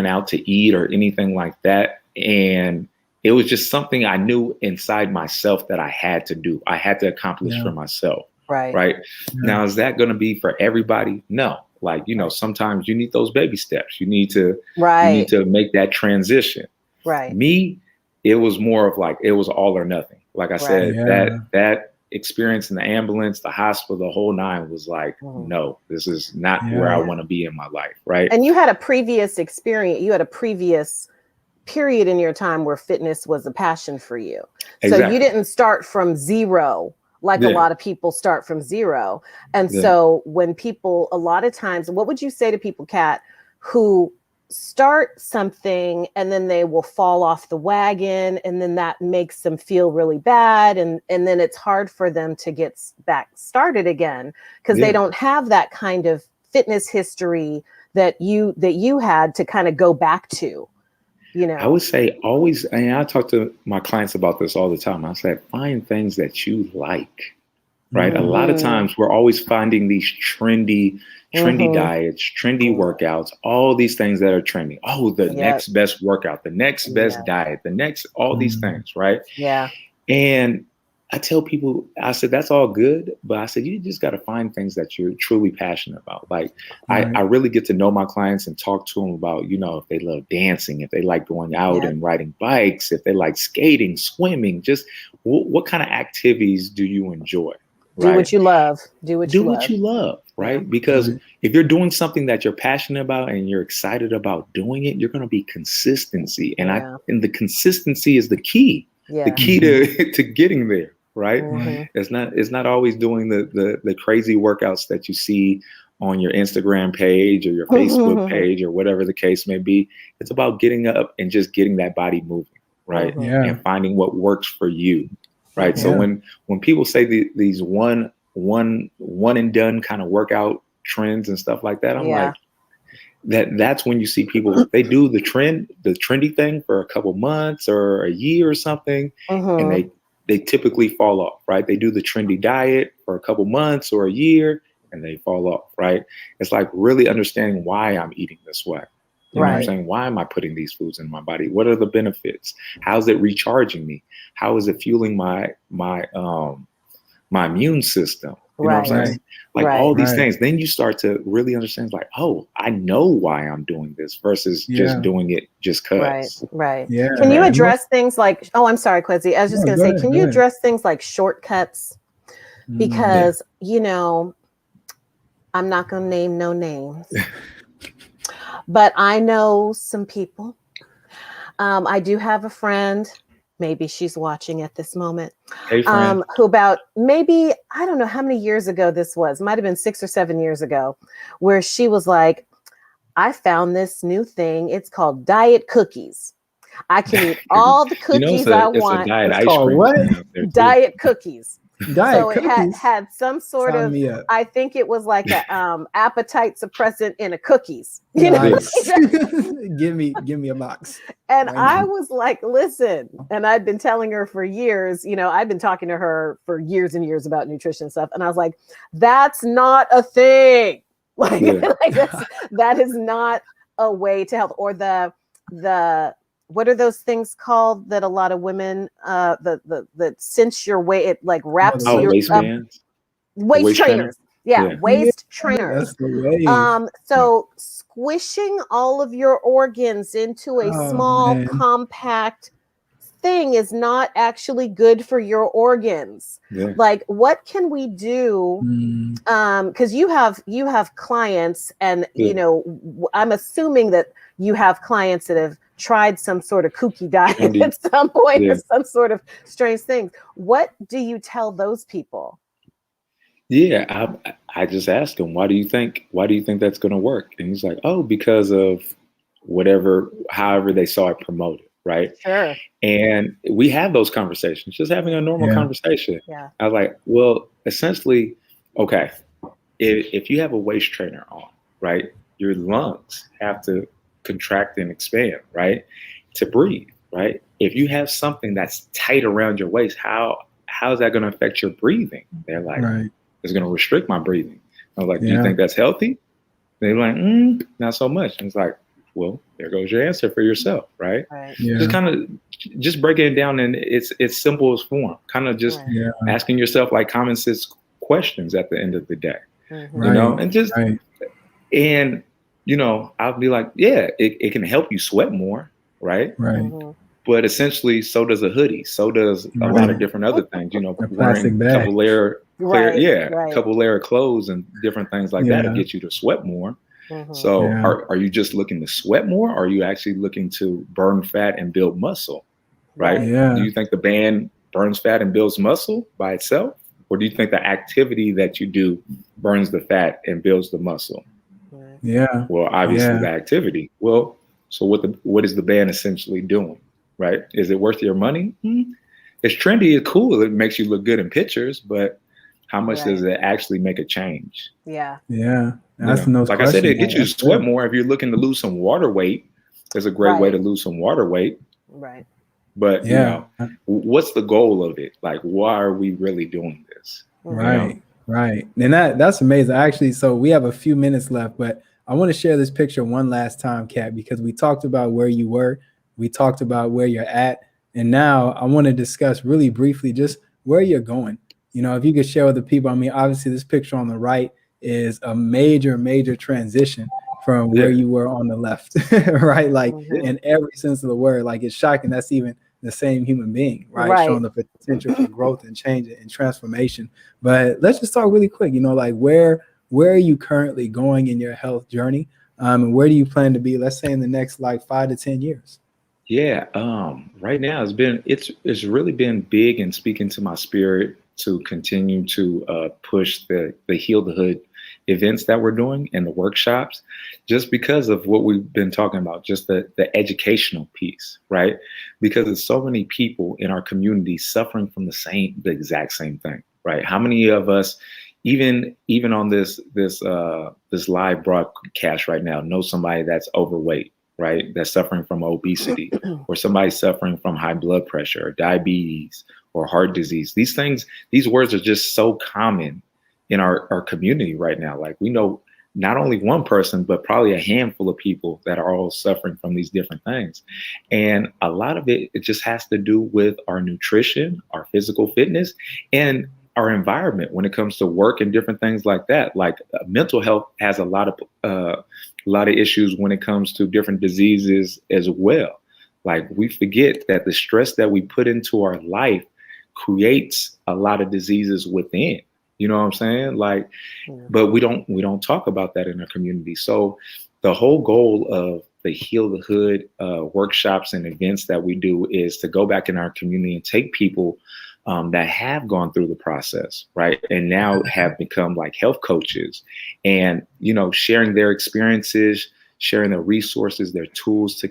out to eat or anything like that. And it was just something I knew inside myself that I had to do. I had to accomplish for myself. Right. Now, is that going to be for everybody? No. Like, sometimes you need those baby steps. You need to make that transition. Right. Me, it was more of like, it was all or nothing. Like I said, that experience in the ambulance, the hospital, the whole nine was like, no, this is not where I want to be in my life. Right. And you had a previous experience. You had a previous period in your time where fitness was a passion for you. Exactly. So you didn't start from zero like a lot of people start from zero. And so when people, a lot of times, what would you say to people, Kat, who start something and then they will fall off the wagon, and then that makes them feel really bad, and then it's hard for them to get back started again because they don't have that kind of fitness history that you had to kind of go back to? I would say always, and I talk to my clients about this all the time. I said, find things that you like, right? A lot of times we're always finding these trendy diets, trendy workouts, all these things that are trending. Oh, the next best workout, the next best diet, the next, all these things, right? Yeah. And I tell people, I said, that's all good. But I said, you just got to find things that you're truly passionate about. Like I really get to know my clients and talk to them about, if they love dancing, if they like going out and riding bikes, if they like skating, swimming, just what kind of activities do you enjoy? Right? Do what you love. Do what you love, right? Because if you're doing something that you're passionate about and you're excited about doing it, you're going to be consistency. And and the consistency is the key. The key to getting there, right? It's not always doing the crazy workouts that you see on your Instagram page or your Facebook page or whatever the case may be. It's about getting up and just getting that body moving, right? And finding what works for you, right? So when people say these one and done kind of workout trends and stuff like that, I'm like, that's when you see people, they do the trendy thing for a couple months or a year or something, and they typically fall off, right? They do the trendy diet for a couple months or a year and they fall off, right? It's like really understanding why I'm eating this way. You know what I'm saying? Why am I putting these foods in my body? What are the benefits? How's it recharging me? How is it fueling my immune system? You know what I'm saying? Like all these things. Then you start to really understand, like, oh, I know why I'm doing this versus just doing it just because. Right. Yeah. Can you address things like, oh, I'm sorry, Quincy. I was just going to say, can you address things like shortcuts? Because, I'm not going to name no names, but I know some people. I do have a friend maybe she's watching at this moment, Hey, friend. who about maybe, I don't know how many years ago this was, might have been 6 or 7 years ago, where she was like, I found this new thing. It's called diet cookies. I can eat all the cookies I want. It's a diet It's ice called cream what? thing out there, too. Diet cookies. Diet So it cookies. had some sort Sign of, me up. I think it was like a appetite suppressant in a cookies. You know? Nice. give me a box. And Right I now. was like, listen, and I'd been telling her for years, you know, I've been talking to her for years and years about nutrition stuff. And I was like, that's not a thing. Like, that is not a way to help. Or the what are those things called that a lot of women the cinch your waist, it like wraps your waistbands? Waist trainers. Yeah, waist trainers. That's the way. So squishing all of your organs into a small, compact thing is not actually good for your organs. Yeah. Like, what can we do? Because you have clients, and you know, I'm assuming that you have clients that have tried some sort of kooky diet at some point, or some sort of strange things. What do you tell those people? Yeah, I just asked him, why do you think that's going to work? And he's like, oh, because of however they saw it promoted, right? Sure. And we have those conversations, just having a normal conversation. Yeah. I was like, well, essentially, okay, if you have a waist trainer on, right, your lungs have to contract and expand, right, to breathe, right? If you have something that's tight around your waist, how is that going to affect your breathing? They're like, it's going to restrict my breathing. I was like, do you think that's healthy? They're like, not so much. And it's like, well, there goes your answer for yourself, right? Yeah. Just kind of just breaking it down in its simplest form. Kind of just asking yourself like common sense questions at the end of the day, you know, and just and you know, I'll be like, yeah, it can help you sweat more, right? But essentially, so does a hoodie. So does a lot of different other things. You know, wearing a couple layer, couple layer of clothes and different things like that to get you to sweat more. So are you just looking to sweat more? Or are you actually looking to burn fat and build muscle, right? Do you think the band burns fat and builds muscle by itself? Or do you think the activity that you do burns the fat and builds the muscle? Well, obviously the activity. Well, so what is the band essentially doing, right? Is it worth your money? It's trendy, it's cool, it makes you look good in pictures, but how much does it actually make a change? That's no like I said, it gets you to sweat more. If you're looking to lose some water weight, it's a great way to lose some water weight. But you know, what's the goal of it? Like, why are we really doing this? Right. And that's amazing. Actually, so we have a few minutes left, but I want to share this picture one last time, Kat, because we talked about where you were, we talked about where you're at, and now I want to discuss really briefly just where you're going. You know, if you could share with the people, I mean, obviously this picture on the right is a major transition from where you were on the left, right? Like in every sense of the word, like it's shocking. That's even the same human being, right? Showing the potential for growth and change and transformation. But let's just talk really quick, you know, like where are you currently going in your health journey? And where do you plan to be, let's say in the next like 5 to 10 years? Yeah. Right now it's really been big in speaking to my spirit to continue to push the Heal the Hood events that we're doing and the workshops, just because of what we've been talking about, just the educational piece, right? Because there's so many people in our community suffering from the exact same thing, right? How many of us, even on this live broadcast right now, know somebody that's overweight, right? That's suffering from obesity, or somebody suffering from high blood pressure or diabetes or heart disease. These words are just so common in our community right now. Like, we know not only one person, but probably a handful of people that are all suffering from these different things. And a lot of it just has to do with our nutrition, our physical fitness, and our environment when it comes to work and different things like that. Like mental health has a lot of issues when it comes to different diseases as well. Like, we forget that the stress that we put into our life creates a lot of diseases within. You know what I'm saying? Like, but we don't talk about that in our community. So the whole goal of the Heal the Hood workshops and events that we do is to go back in our community and take people that have gone through the process, right? And now have become like health coaches and, sharing their experiences, sharing their resources, their tools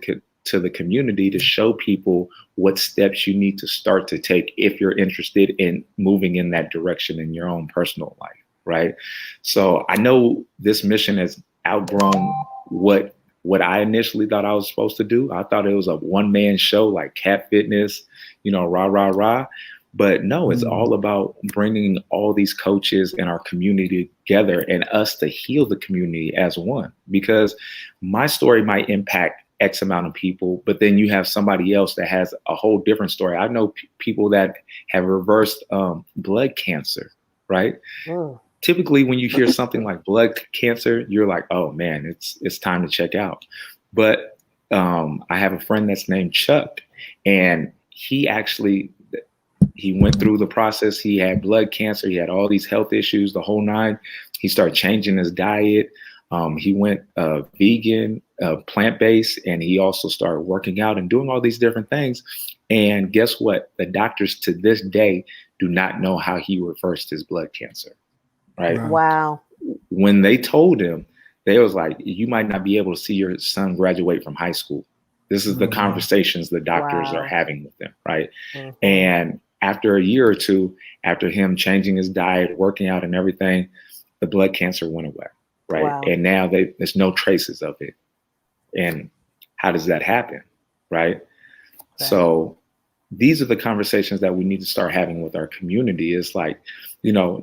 to the community to show people what steps you need to start to take if you're interested in moving in that direction in your own personal life, right? So I know this mission has outgrown what I initially thought I was supposed to do. I thought it was a one-man show like Cat Fitness, rah, rah, rah. But no, it's all about bringing all these coaches in our community together and us to heal the community as one, because my story might impact X amount of people, but then you have somebody else that has a whole different story. I know people that have reversed blood cancer, right? Oh. Typically, when you hear something like blood cancer, you're like, oh man, it's time to check out. But I have a friend that's named Chuck, and he went through the process. He had blood cancer. He had all these health issues, the whole nine. He started changing his diet. He went vegan, plant-based, and he also started working out and doing all these different things. And guess what? The doctors to this day do not know how he reversed his blood cancer, right? Wow. When they told him, they was like, you might not be able to see your son graduate from high school. This is the conversations the doctors are having with them, right? And after a year or two, after him changing his diet, working out and everything, the blood cancer went away, right? Wow. And now there's no traces of it. And how does that happen, right? So these are the conversations that we need to start having with our community. It's like,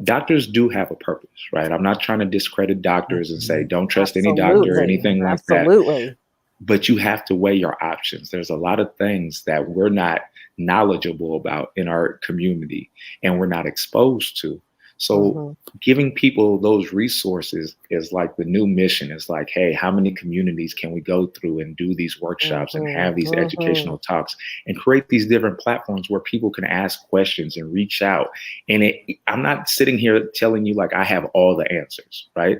doctors do have a purpose, right? I'm not trying to discredit doctors and say, don't trust any doctor or anything like that. But you have to weigh your options. There's a lot of things that we're not knowledgeable about in our community and we're not exposed to. So giving people those resources is like the new mission. It's like, hey, how many communities can we go through and do these workshops and have these educational talks and create these different platforms where people can ask questions and reach out. And I'm not sitting here telling you like I have all the answers, right?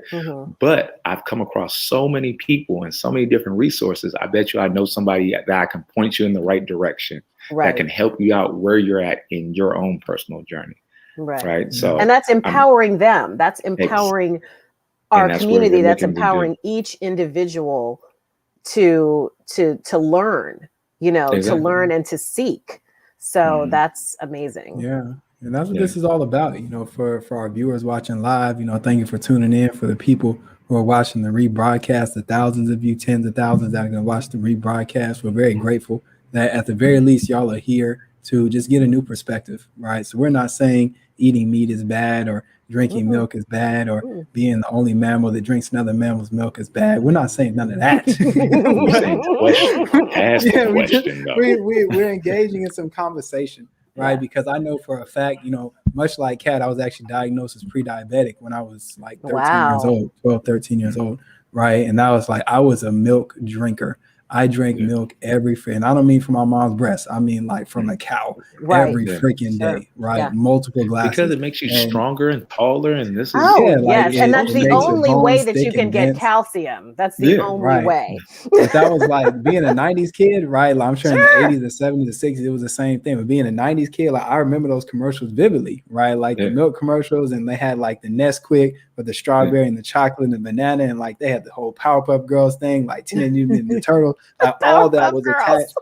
But I've come across so many people and so many different resources. I bet you I know somebody that I can point you in the right direction that can help you out where you're at in your own personal journey. Right. So, and that's empowering them. That's empowering our community. That's empowering each individual to learn, to learn and to seek. So that's amazing. Yeah. And that's what this is all about, for our viewers watching live, thank you for tuning in. For the people who are watching the rebroadcast, the thousands of you, tens of thousands that are going to watch the rebroadcast, we're very grateful that at the very least y'all are here to just get a new perspective, right? So we're not saying eating meat is bad or drinking milk is bad or being the only mammal that drinks another mammal's milk is bad. We're not saying none of that. We're engaging in some conversation, right? Because I know for a fact, much like Kat, I was actually diagnosed as pre-diabetic when I was like 12, 13 years old, right? And I was a milk drinker. I drank milk and I don't mean from my mom's breast. I mean like from a cow every freaking day, right? Yeah. Multiple glasses. Because it makes you stronger and taller. And this is and that's the only way that you can get calcium. That's the only way. But that was like being a 90s kid, right? Like I'm sure in the 80s, the 70s, the 60s, it was the same thing. But being a 90s kid, like I remember those commercials vividly, right? Like the milk commercials, and they had like the Nesquik with the strawberry and the chocolate and the banana, and like they had the whole Powerpuff Girls thing, like Teenage Mutant Ninja Turtle. All that was attached.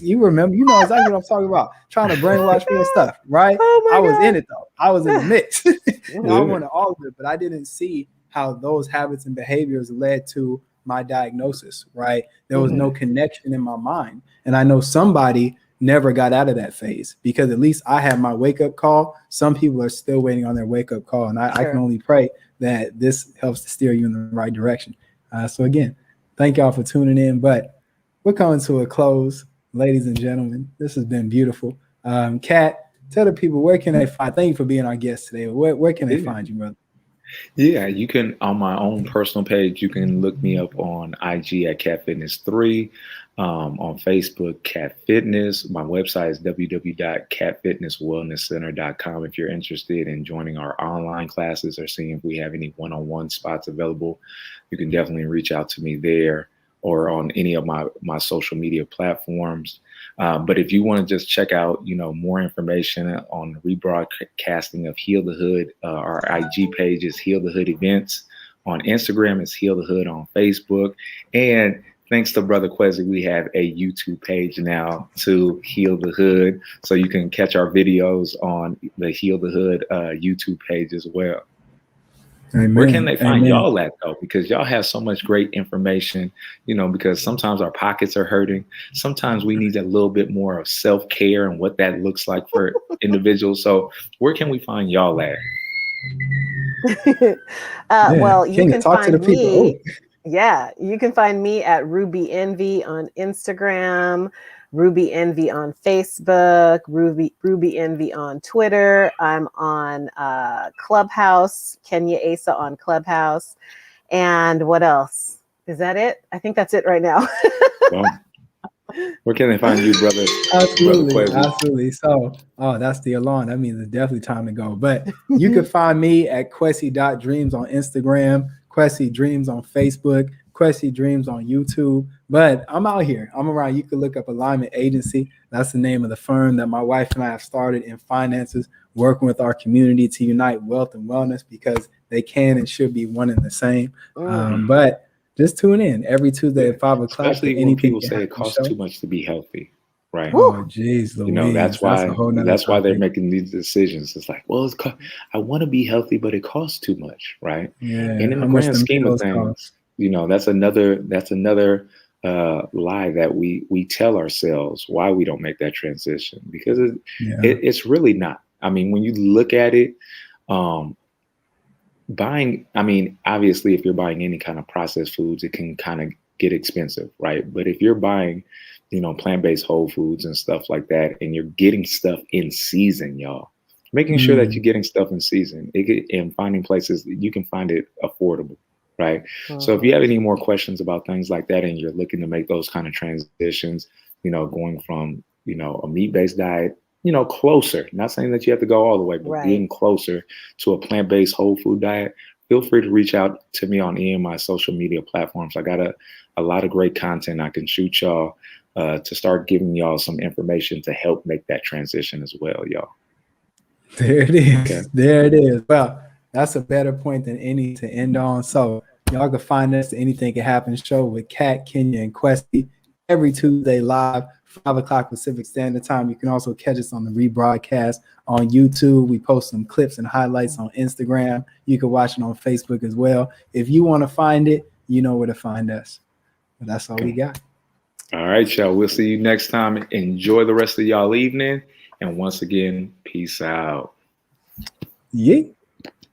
You remember, you know exactly what I'm talking about. Trying to brainwash me and stuff, right? I was in it though. I was in the mix. I wanted all of it, but I didn't see how those habits and behaviors led to my diagnosis, right? There was no connection in my mind. And I know somebody never got out of that phase, because at least I had my wake-up call. Some people are still waiting on their wake-up call, and I can only pray that this helps to steer you in the right direction. So again, thank y'all for tuning in, but we're coming to a close, ladies and gentlemen. This has been beautiful. Kat, tell the people, where can they find? Thank you for being our guest today. Where can they find you, brother? Yeah, you can, on my own personal page, you can look me up on IG at Cat Fitness 3, on Facebook, Cat Fitness. My website is www.catfitnesswellnesscenter.com. If you're interested in joining our online classes or seeing if we have any one-on-one spots available, you can definitely reach out to me there. or on any of my social media platforms. But if you want to just check out, more information on the rebroadcasting of Heal the Hood, our IG page is Heal the Hood Events. On Instagram, it's Heal the Hood. On Facebook. And thanks to Brother Kwesi, we have a YouTube page now to Heal the Hood. So you can catch our videos on the Heal the Hood YouTube page as well. Amen. Where can they find y'all at, though? Because y'all have so much great information, because sometimes our pockets are hurting. Sometimes we need a little bit more of self-care and what that looks like for individuals. So where can we find y'all at? Well, you can find me. Yeah, you can find me at Ruby Envy on Instagram, Ruby Envy on Facebook, Ruby Envy on Twitter. I'm on Clubhouse, Kenya Asa on Clubhouse. And what else? Is that it? I think that's it right now. Well, where can they find you, brother? Absolutely. So, that's the alarm. That means it's definitely time to go. But you can find me at Kwesi.dreams on Instagram, Kwesi Dreams on Facebook, Kwesi Dreams on YouTube. But I'm out here. I'm around. You can look up Alignment Agency. That's the name of the firm that my wife and I have started in finances, working with our community to unite wealth and wellness, because they can and should be one and the same. But just tune in every Tuesday at 5 o'clock. Especially when people say it costs too much to be healthy, right? Oh, geez, Louise. That's why they're making these decisions. It's like, well, I want to be healthy, but it costs too much, right? Yeah. And in the grand scheme of things, that's another lie that we tell ourselves why we don't make that transition, because it's really not. I mean, when you look at it, obviously, if you're buying any kind of processed foods, it can kind of get expensive, right? But if you're buying, plant-based whole foods and stuff like that, and you're getting stuff in season, y'all, making sure that you're getting stuff in season, and finding places that you can find it affordable, right? So if you have any more questions about things like that, and you're looking to make those kind of transitions, going from, a meat-based diet, closer, not saying that you have to go all the way, but getting closer to a plant-based whole food diet, feel free to reach out to me on any of my social media platforms. I got a lot of great content I can shoot y'all to start giving y'all some information to help make that transition as well, y'all. There it is. Okay. There it is. Well, that's a better point than any to end on. So y'all can find us at Anything Can Happen show with Kat, Kenya, and Kwesi every Tuesday live, 5 o'clock Pacific Standard Time. You can also catch us on the rebroadcast on YouTube. We post some clips and highlights on Instagram. You can watch it on Facebook as well. If you want to find it, you know where to find us. But that's all we got. All right, y'all. We'll see you next time. Enjoy the rest of y'all evening. And once again, peace out. Yeah.